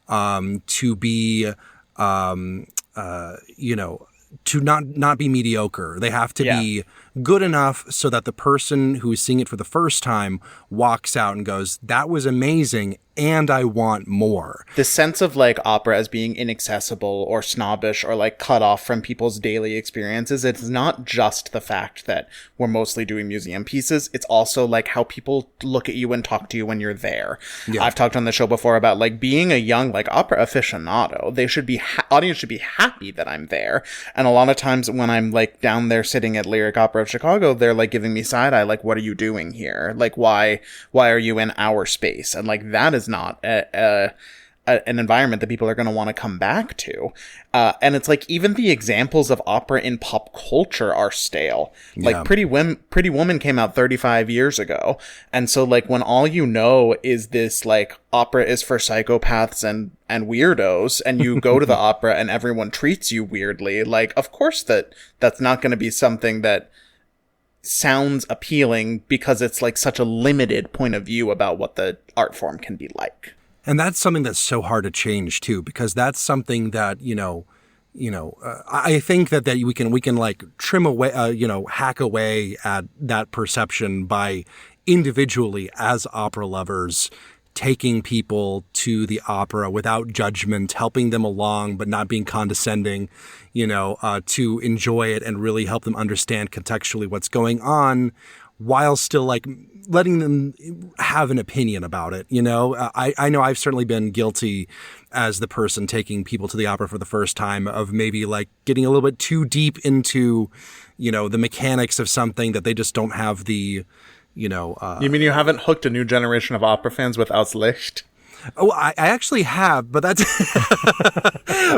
to be, you know, to not be mediocre. They have to be good enough so that the person who is seeing it for the first time walks out and goes, that was amazing, and I want more. The sense of, like, opera as being inaccessible or snobbish or, like, cut off from people's daily experiences, it's not just the fact that we're mostly doing museum pieces. It's also, like, how people look at you and talk to you when you're there. Yeah. I've talked on the show before about, like, being a young, like, opera aficionado. They should be, audience should be happy that I'm there. And a lot of times when I'm, like, down there sitting at Lyric Opera of Chicago, they're, like, giving me side eye, like, what are you doing here? Like, why are you in our space? And, like, that is not an environment that people are going to want to come back to. And it's like, even the examples of opera in pop culture are stale. Like, Pretty Woman came out 35 years ago. And so, like, when all you know is this, like, opera is for psychopaths and weirdos, and you go to the opera and everyone treats you weirdly, like, of course that's not going to be something that sounds appealing, because it's, like, such a limited point of view about what the art form can be like. And that's something that's so hard to change too, because that's something that, I think that we can like trim away, hack away at that perception by individually, as opera lovers, taking people to the opera without judgment, helping them along, but not being condescending, to enjoy it and really help them understand contextually what's going on, while still, like, letting them have an opinion about it. I know I've certainly been guilty as the person taking people to the opera for the first time of maybe, like, getting a little bit too deep into, the mechanics of something that they just don't have the, You mean you haven't hooked a new generation of opera fans with Aus Licht? Oh, I actually have, but that's,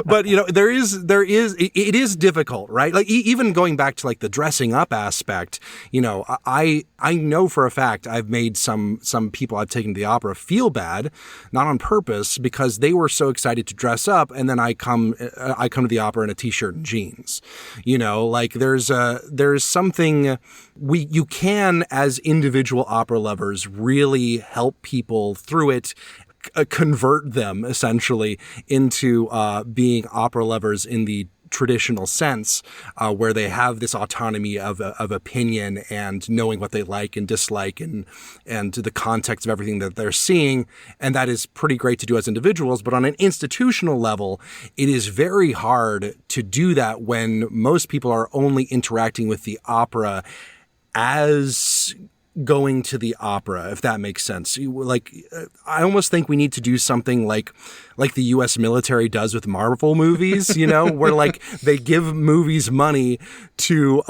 but it is difficult, right? Like, even going back to, like, the dressing up aspect, I know for a fact I've made some people I've taken to the opera feel bad, not on purpose, because they were so excited to dress up, and then I come to the opera in a t-shirt and jeans. Like, there's something you can, as individual opera lovers, really help people through it. Convert them essentially into being opera lovers in the traditional sense, where they have this autonomy of opinion and knowing what they like and dislike and the context of everything that they're seeing. And that is pretty great to do as individuals. But on an institutional level, it is very hard to do that when most people are only interacting with the opera as going to the opera, if that makes sense. Like, I almost think we need to do something like the U.S. military does with Marvel movies, where, like, they give movies money to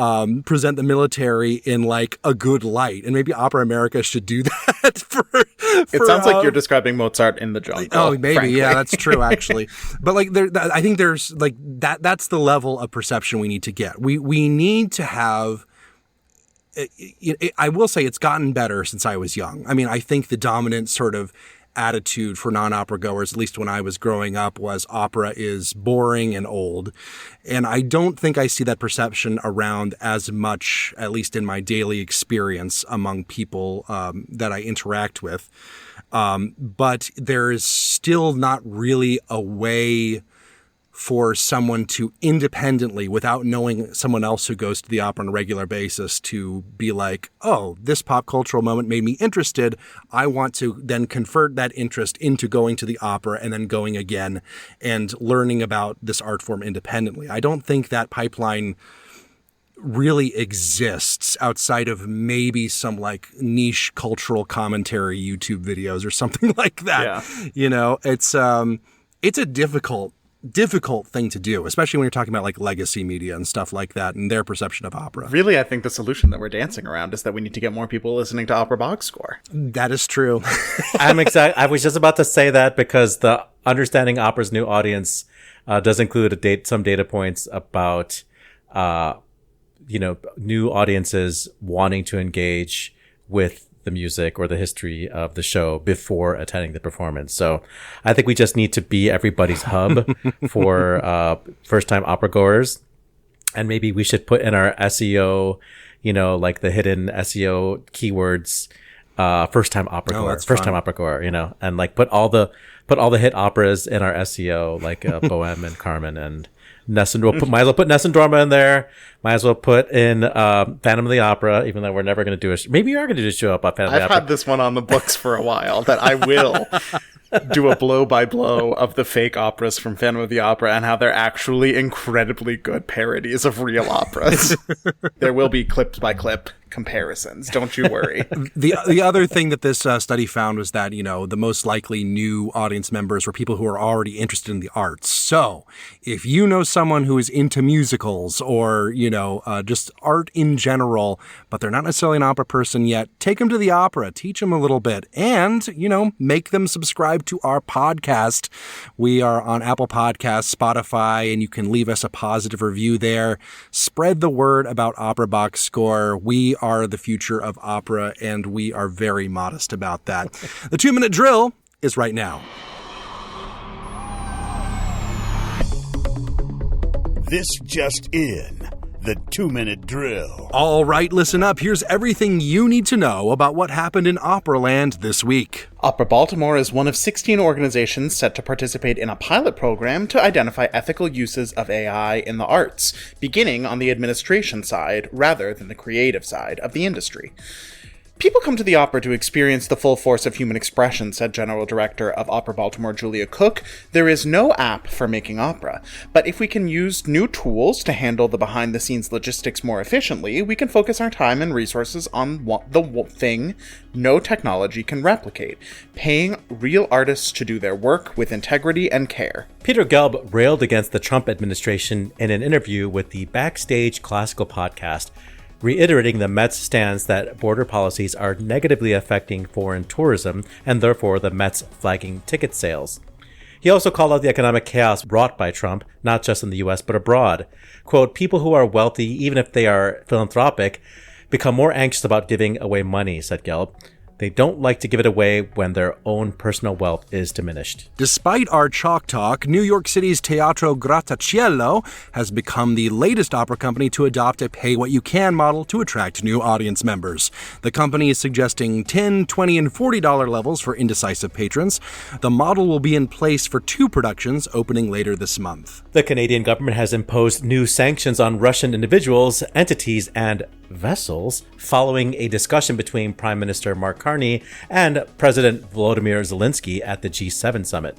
present the military in, like, a good light. And maybe Opera America should do that for it sounds like you're describing Mozart in the Jungle. Oh, maybe. Frankly. Yeah, that's true, actually. But, like, I think there's, like, that's the level of perception we need to get. We need to have, I will say it's gotten better since I was young. I mean, I think the dominant sort of attitude for non-opera goers, at least when I was growing up, was opera is boring and old. And I don't think I see that perception around as much, at least in my daily experience among people that I interact with. But there is still not really a way for someone to independently, without knowing someone else who goes to the opera on a regular basis, to be like, oh, this pop cultural moment made me interested. I want to then convert that interest into going to the opera and then going again and learning about this art form independently. I don't think that pipeline really exists outside of maybe some like niche cultural commentary YouTube videos or something like that. Yeah. You know, it's a difficult thing to do, especially when you're talking about like legacy media and stuff like that and their perception of opera. Really, I think the solution that we're dancing around is that we need to get more people listening to Opera Box Score. That is true. I was just about to say that, because the Understanding Opera's new audience does include some data points about new audiences wanting to engage with the music or the history of the show before attending the performance. So I think we just need to be everybody's hub for first-time opera goers. And maybe we should put in our SEO, like the hidden SEO keywords, first-time opera goer, first-time opera goer, and like put all the hit operas in our SEO, like Bohème and Carmen and Nessun. Might as well put Nessun Dorma in there. Might as well put in Phantom of the Opera, even though we're never going to do it. Maybe you are going to do a show about Phantom of the Opera. I've had this one on the books for a while, that I will do a blow-by-blow of the fake operas from Phantom of the Opera and how they're actually incredibly good parodies of real operas. There will be clip-by-clip comparisons, don't you worry. The other thing that this study found was that, the most likely new audience members were people who are already interested in the arts. So if you know someone who is into musicals or, just art in general, but they're not necessarily an opera person yet, take them to the opera, teach them a little bit, and, make them subscribe to our podcast. We are on Apple Podcasts, Spotify, and you can leave us a positive review there. Spread the word about Opera Box Score. We are the future of opera, and we are very modest about that. The 2-minute drill is right now. This just in. The 2-minute drill. All right, listen up. Here's everything you need to know about what happened in Operaland this week. Opera Baltimore is one of 16 organizations set to participate in a pilot program to identify ethical uses of AI in the arts, beginning on the administration side rather than the creative side of the industry. People come to the opera to experience the full force of human expression, said General Director of Opera Baltimore Julia Cook. There is no app for making opera, but if we can use new tools to handle the behind-the-scenes logistics more efficiently, we can focus our time and resources on the thing no technology can replicate, paying real artists to do their work with integrity and care. Peter Gelb railed against the Trump administration in an interview with the Backstage Classical podcast, reiterating the Met's stance that border policies are negatively affecting foreign tourism and therefore the Met's flagging ticket sales. He also called out the economic chaos brought by Trump, not just in the U.S. but abroad. Quote, people who are wealthy, even if they are philanthropic, become more anxious about giving away money, said Gelb. They don't like to give it away when their own personal wealth is diminished. Despite our chalk talk, New York City's Teatro Grattacielo has become the latest opera company to adopt a pay-what-you-can model to attract new audience members. The company is suggesting $10, $20, and $40 levels for indecisive patrons. The model will be in place for 2 productions opening later this month. The Canadian government has imposed new sanctions on Russian individuals, entities, and vessels following a discussion between Prime Minister Mark Carney and President Volodymyr Zelensky at the G7 summit.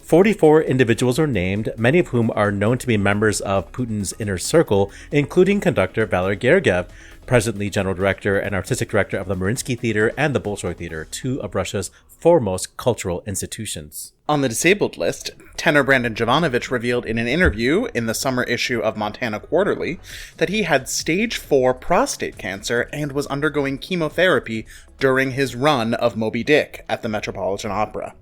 44 individuals are named, many of whom are known to be members of Putin's inner circle, including conductor Valery Gergiev, presently general director and artistic director of the Mariinsky Theater and the Bolshoi Theater, 2 of Russia's foremost cultural institutions. On the disabled list, tenor Brandon Jovanovich revealed in an interview in the summer issue of Montana Quarterly that he had stage 4 prostate cancer and was undergoing chemotherapy during his run of Moby Dick at the Metropolitan Opera.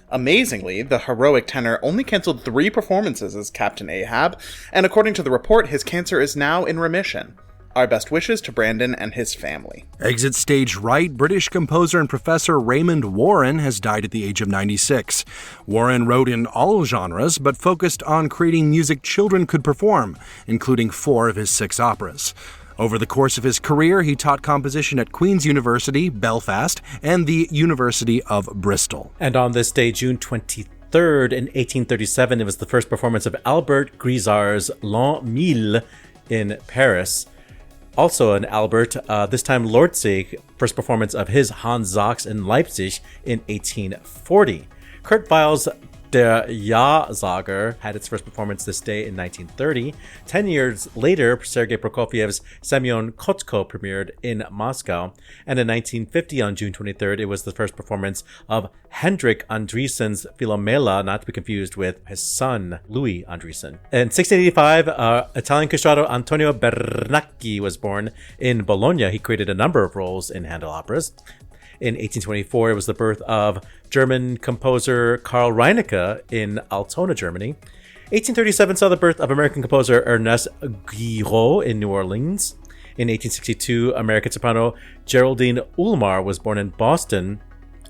Amazingly, the heroic tenor only canceled 3 performances as Captain Ahab, and according to the report, his cancer is now in remission. Our best wishes to Brandon and his family. Exit stage right, British composer and professor Raymond Warren has died at the age of 96. Warren wrote in all genres, but focused on creating music children could perform, including 4 of his 6 operas. Over the course of his career, he taught composition at Queen's University, Belfast, and the University of Bristol. And on this day, June 23rd, in 1837, it was the first performance of Albert Grisart's L'An 1000 in Paris. Also an Albert, this time Lortzig, first performance of his Hans Sachs in Leipzig in 1840. Kurt Weill's Der Ja-Sager had its first performance this day in 1930. 10 years later, Sergei Prokofiev's Semyon Kotko premiered in Moscow. And in 1950, on June 23rd, it was the first performance of Hendrik Andriesen's Philomela, not to be confused with his son, Louis Andriesen. In 1685, Italian castrato Antonio Bernacchi was born in Bologna. He created a number of roles in Handel operas. In 1824, it was the birth of German composer Karl Reinecke in Altona, Germany. 1837 saw the birth of American composer Ernest Guiraud in New Orleans. In 1862, American soprano Geraldine Ulmar was born in Boston,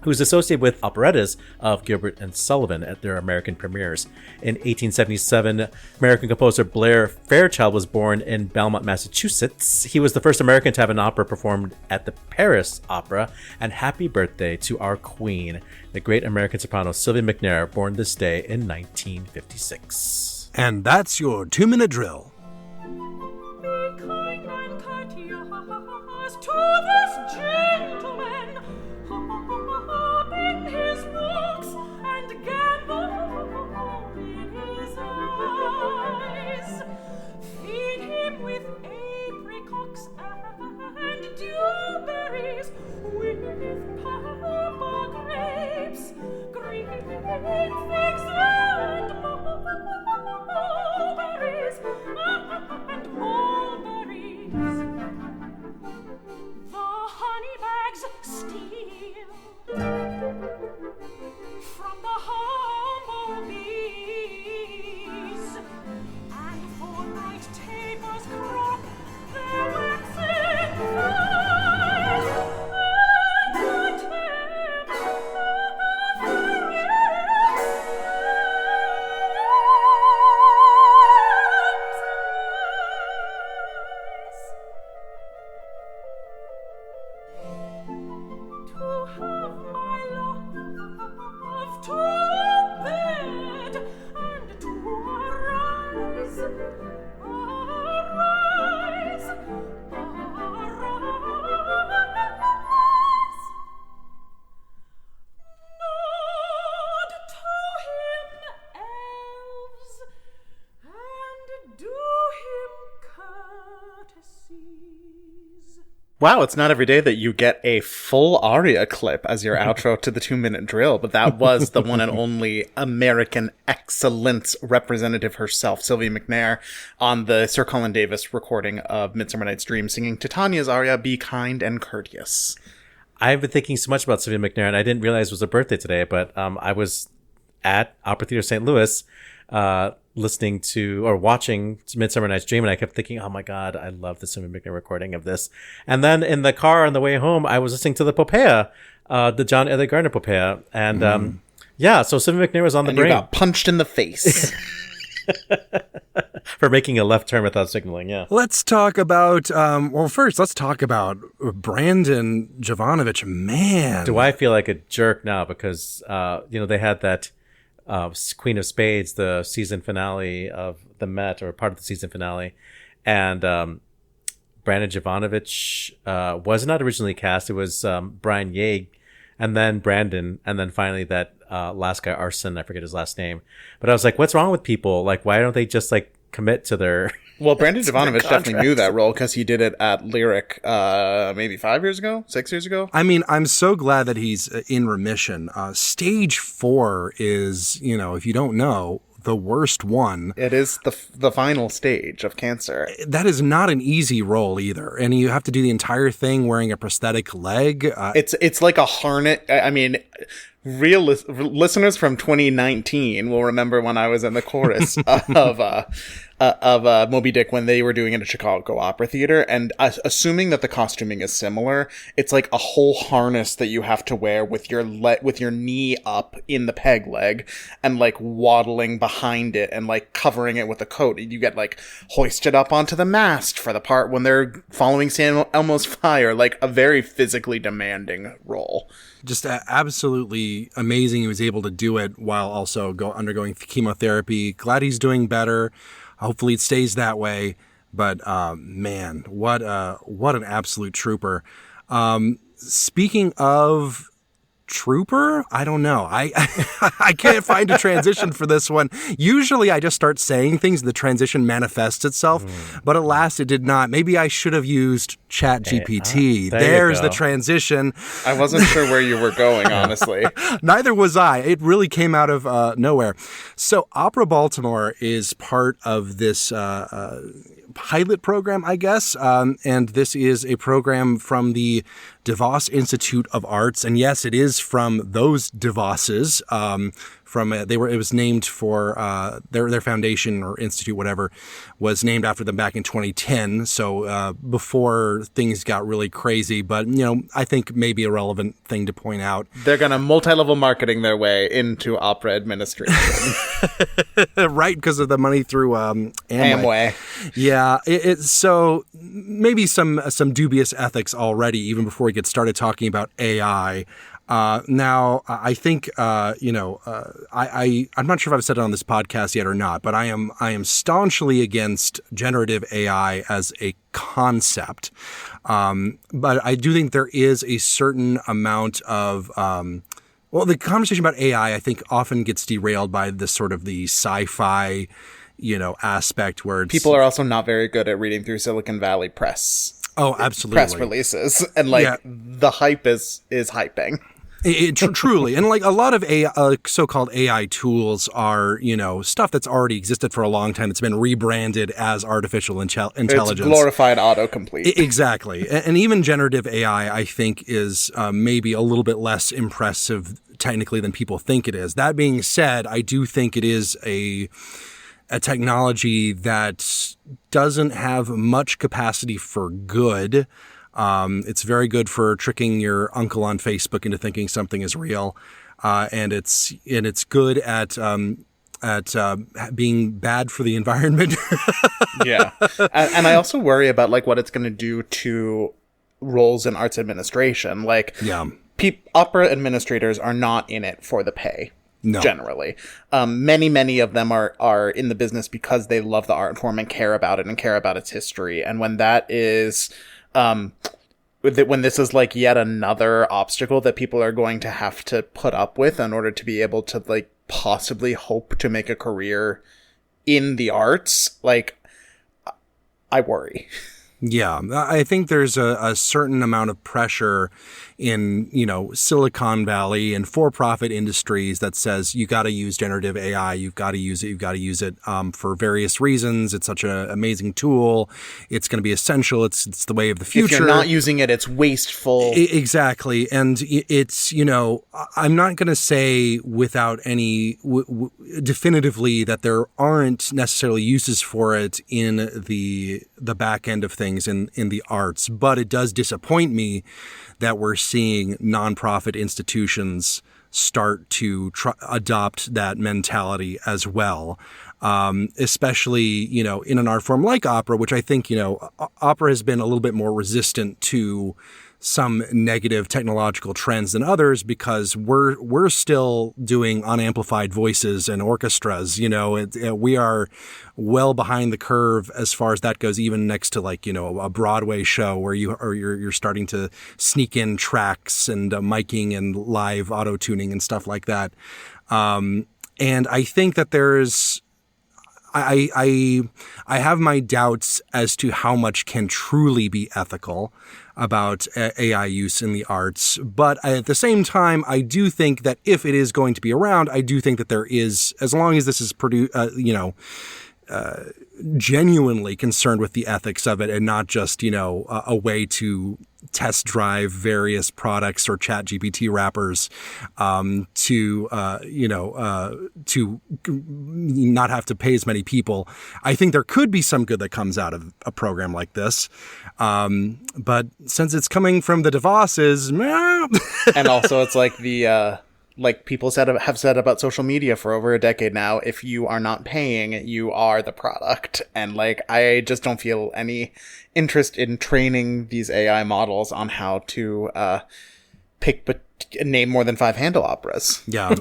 who was associated with operettas of Gilbert and Sullivan at their American premieres. In 1877, American composer Blair Fairchild was born in Belmont, Massachusetts. He was the first American to have an opera performed at the Paris Opera. And happy birthday to our queen, the great American soprano Sylvia McNair, born this day in 1956. And that's your 2-minute drill. Be kind and courteous to this gentleman. In his looks and gamble in his eyes. Feed him with apricots and dewberries, with purple grapes, green figs and mulberries, and mulberries. The honey bags steal from the humble bees, and for night tapers crop their waxen thighs, and the to have my love to bed and to arise, arise, arise. Nod to him, elves, and do him courtesies. Wow, it's not every day that you get a full aria clip as your outro to the 2-minute drill, but that was the one and only American excellence representative herself, Sylvia McNair, on the Sir Colin Davis recording of Midsummer Night's Dream, singing Titania's aria, Be Kind and Courteous. I've been thinking so much about Sylvia McNair, and I didn't realize it was her birthday today, but I was at Opera Theater St. Louis listening to or watching Midsummer Night's Dream, and I kept thinking, oh my God, I love the Sylvia McNair recording of this. And then in the car on the way home, I was listening to the Popea, the John Elliott Gardner Popea. And yeah, so Sylvia McNair was on the brain. You got punched in the face. For making a left turn without signaling, yeah. Let's talk about, first, let's talk about Brandon Jovanovich. Man. Do I feel like a jerk now because, they had that Queen of Spades, the season finale of the Met, or part of the season finale. And Brandon Jovanovich was not originally cast. It was Brian Yeague, and then Brandon, and then finally that last guy, Arson, I forget his last name. But I was like, what's wrong with people? Like, why don't they just commit to their... Well, Brandon Jovanovich definitely knew that role because he did it at Lyric maybe 6 years ago. I mean, I'm so glad that he's in remission. Stage 4 is, if you don't know, the worst one. It is the final stage of cancer. That is not an easy role either. And you have to do the entire thing wearing a prosthetic leg. It's like a harness. I mean... Real listeners from 2019 will remember when I was in the chorus Moby Dick when they were doing it at Chicago Opera Theater, and assuming that the costuming is similar, it's like a whole harness that you have to wear with your knee up in the peg leg and like waddling behind it and like covering it with a coat. You get like hoisted up onto the mast for the part when they're following San Elmo's fire, like a very physically demanding role. Just absolutely amazing he was able to do it while also undergoing chemotherapy. Glad he's doing better. Hopefully it stays that way. But man, what an absolute trooper. Speaking of trooper, I don't know. I can't find a transition for this one. Usually I just start saying things and the transition manifests itself, but alas it did not. Maybe I should have used ChatGPT. There's the transition. I wasn't sure where you were going, honestly. Neither was I. It really came out of nowhere. So Opera Baltimore is part of this pilot program, I guess. And this is a program from the DeVos Institute of Arts. And yes, it is from those DeVosses. It was named for their foundation or institute, whatever, was named after them back in 2010. So before things got really crazy, but I think maybe a relevant thing to point out. They're gonna multi-level marketing their way into opera administration, right? Because of the money through Amway. Yeah, so maybe some dubious ethics already, even before we get started talking about AI. Now, I think, I'm not sure if I've said it on this podcast yet or not, but I am staunchly against generative AI as a concept. But I do think there is a certain amount of, the conversation about AI, I think, often gets derailed by this sort of the sci-fi, aspect where it's, people are also not very good at reading through Silicon Valley press. Oh, absolutely. Press releases. And the hype is hyping. Truly. And like a lot of so-called AI tools are, stuff that's already existed for a long time that's been rebranded as artificial intelligence. It's glorified autocomplete. Exactly. And even generative AI, I think, is maybe a little bit less impressive technically than people think it is. That being said, I do think it is a technology that doesn't have much capacity for good. It's very good for tricking your uncle on Facebook into thinking something is real, and it's good at being bad for the environment. Yeah, and I also worry about like what it's going to do to roles in arts administration. Like, opera administrators are not in it for the pay. No. Generally, many of them are in the business because they love the art form and care about it and care about its history. And when that is when this is like yet another obstacle that people are going to have to put up with in order to be able to like possibly hope to make a career in the arts, like, I worry. Yeah, I think there's a certain amount of pressure in, Silicon Valley and for-profit industries that says you got to use generative AI, you've got to use it for various reasons. It's such an amazing tool. It's going to be essential. It's the way of the future. If you're not using it, it's wasteful. Exactly. And it's, I'm not going to say without any definitively that there aren't necessarily uses for it in the back end of things in the arts, but it does disappoint me that we're seeing nonprofit institutions start to adopt that mentality as well. Especially, in an art form like opera, which I think, opera has been a little bit more resistant to some negative technological trends than others because we're still doing unamplified voices and orchestras. We are well behind the curve as far as that goes, even next to like, a Broadway show where you're starting to sneak in tracks and miking and live auto tuning and stuff like that. And I think that there's, I have my doubts as to how much can truly be ethical about AI use in the arts. But at the same time, I do think that if it is going to be around, I do think that there is, as long as this is genuinely concerned with the ethics of it and not just, a way to test drive various products or ChatGPT wrappers to not have to pay as many people. I think there could be some good that comes out of a program like this. But since it's coming from the DeVosses, And also it's like like people have said about social media for over a decade now, if you are not paying, you are the product. And like, I just don't feel any interest in training these AI models on how to name more than 5 handle operas. Yeah.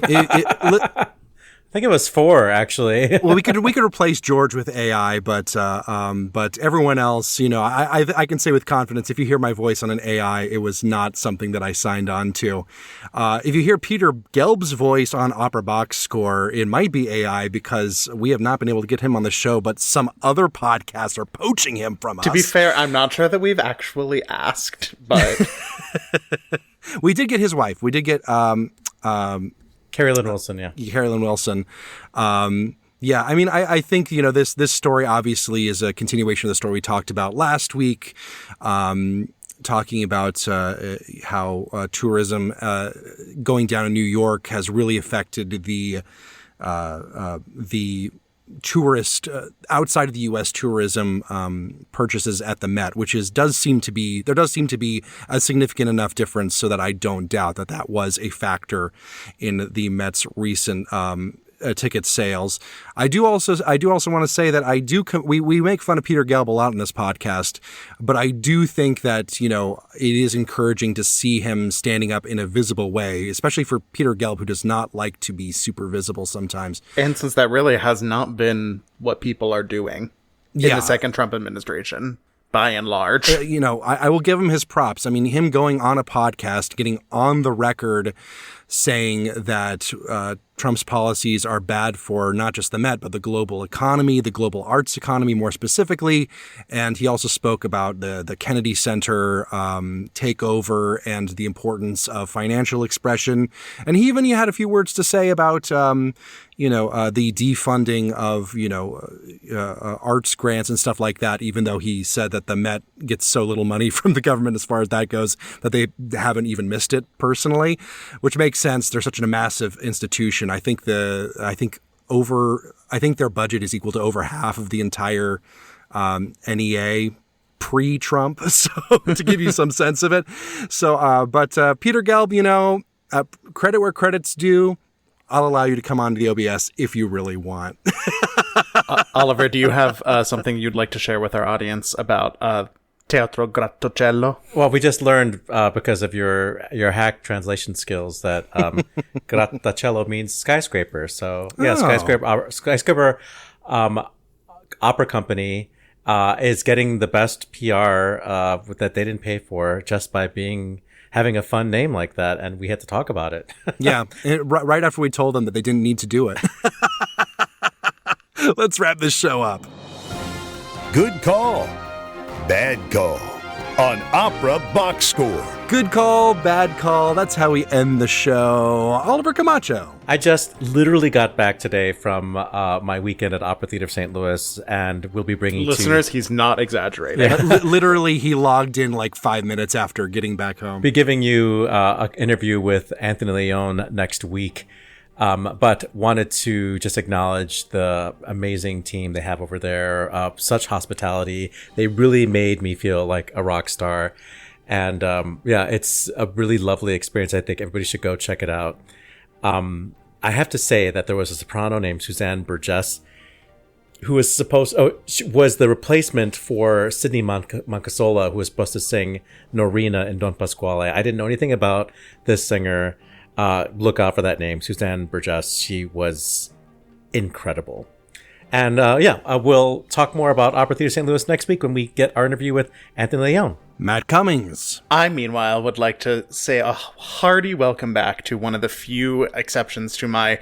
I think it was 4, actually. Well, we could replace George with AI, but everyone else, I can say with confidence, if you hear my voice on an AI, it was not something that I signed on to. If you hear Peter Gelb's voice on Opera Box Score, it might be AI because we have not been able to get him on the show, but some other podcasts are poaching him from us. To be fair, I'm not sure that we've actually asked, but we did get his wife. We did get Carrie Lynn Wilson, yeah. Carrie Lynn Wilson. Yeah, I mean, I think, this story obviously is a continuation of the story we talked about last week, talking about how tourism going down in New York has really affected the tourist outside of the U.S. tourism purchases at the Met, which does seem to be a significant enough difference so that I don't doubt that was a factor in the Met's recent ticket sales. I do also want to say that we make fun of Peter Gelb a lot in this podcast, but I do think that it is encouraging to see him standing up in a visible way, especially for Peter Gelb, who does not like to be super visible sometimes. And since that really has not been what people are doing in the second Trump administration, by and large. I will give him his props. I mean, him going on a podcast, getting on the record saying that Trump's policies are bad for not just the Met, but the global economy, the global arts economy more specifically. And he also spoke about the Kennedy Center takeover and the importance of financial expression. And he had a few words to say about, the defunding of, arts grants and stuff like that, even though he said that the Met gets so little money from the government as far as that goes that they haven't even missed it personally, which makes sense. They're such a massive institution. I think their budget is equal to over half of the entire NEA pre-Trump. So to give you some sense of it. So, but Peter Gelb, credit where credit's due. I'll allow you to come on to the OBS if you really want. Oliver, do you have something you'd like to share with our audience about Teatro Grattacielo? Well, we just learned because of your hack translation skills that Grattacielo means skyscraper. So skyscraper opera company is getting the best PR that they didn't pay for just by having a fun name like that, and we had to talk about it. Yeah, right after we told them that they didn't need to do it. Let's wrap this show up. Good call, bad call on Opera Box Score. Good call, bad call. That's how we end the show. Oliver Camacho. I just literally got back today from my weekend at Opera Theater of St. Louis, and we'll be bringing listeners. He's not exaggerating. Yeah. Literally, he logged in like 5 minutes after getting back home. Be giving you an interview with Anthony Leon next week, but wanted to just acknowledge the amazing team they have over there. Such hospitality. They really made me feel like a rock star. And it's a really lovely experience. I think everybody should go check it out. I have to say that there was a soprano named Suzanne Burgess who was was the replacement for Sidney Moncasola, who was supposed to sing Norina in Don Pasquale. I didn't know anything about this singer. Look out for that name, Suzanne Burgess. She was incredible. And we'll talk more about Opera Theater St. Louis next week when we get our interview with Anthony Leon. Matt Cummings. I, meanwhile, would like to say a hearty welcome back to one of the few exceptions to my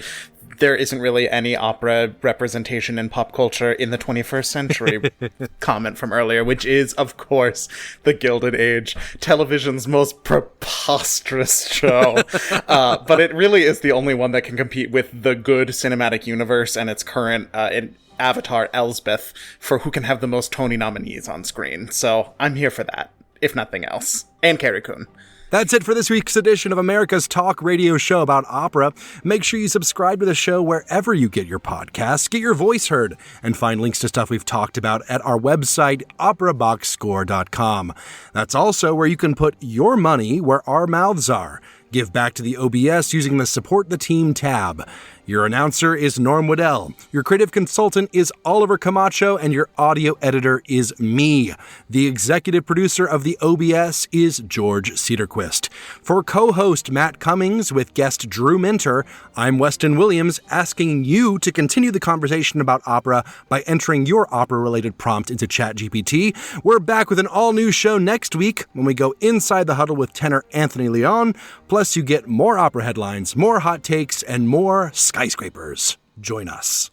there isn't really any opera representation in pop culture in the 21st century comment from earlier, which is, of course, The Gilded Age, television's most preposterous show. But it really is the only one that can compete with the good cinematic universe and its current avatar, Elsbeth, for who can have the most Tony nominees on screen. So I'm here for that. if nothing else. And Carrie Coon. That's it for this week's edition of America's Talk Radio show about opera. Make sure you subscribe to the show wherever you get your podcasts, get your voice heard, and find links to stuff we've talked about at our website, operaboxscore.com. That's also where you can put your money where our mouths are. Give back to the OBS using the Support the Team tab. Your announcer is Norm Waddell. Your creative consultant is Oliver Camacho, and your audio editor is me. The executive producer of the OBS is George Cedarquist. For co-host Matt Cummings with guest Drew Minter, I'm Weston Williams, asking you to continue the conversation about opera by entering your opera-related prompt into ChatGPT. We're back with an all-new show next week when we go inside the huddle with tenor Anthony Leon. Plus, you get more opera headlines, more hot takes, and more skyscrapers. Join us.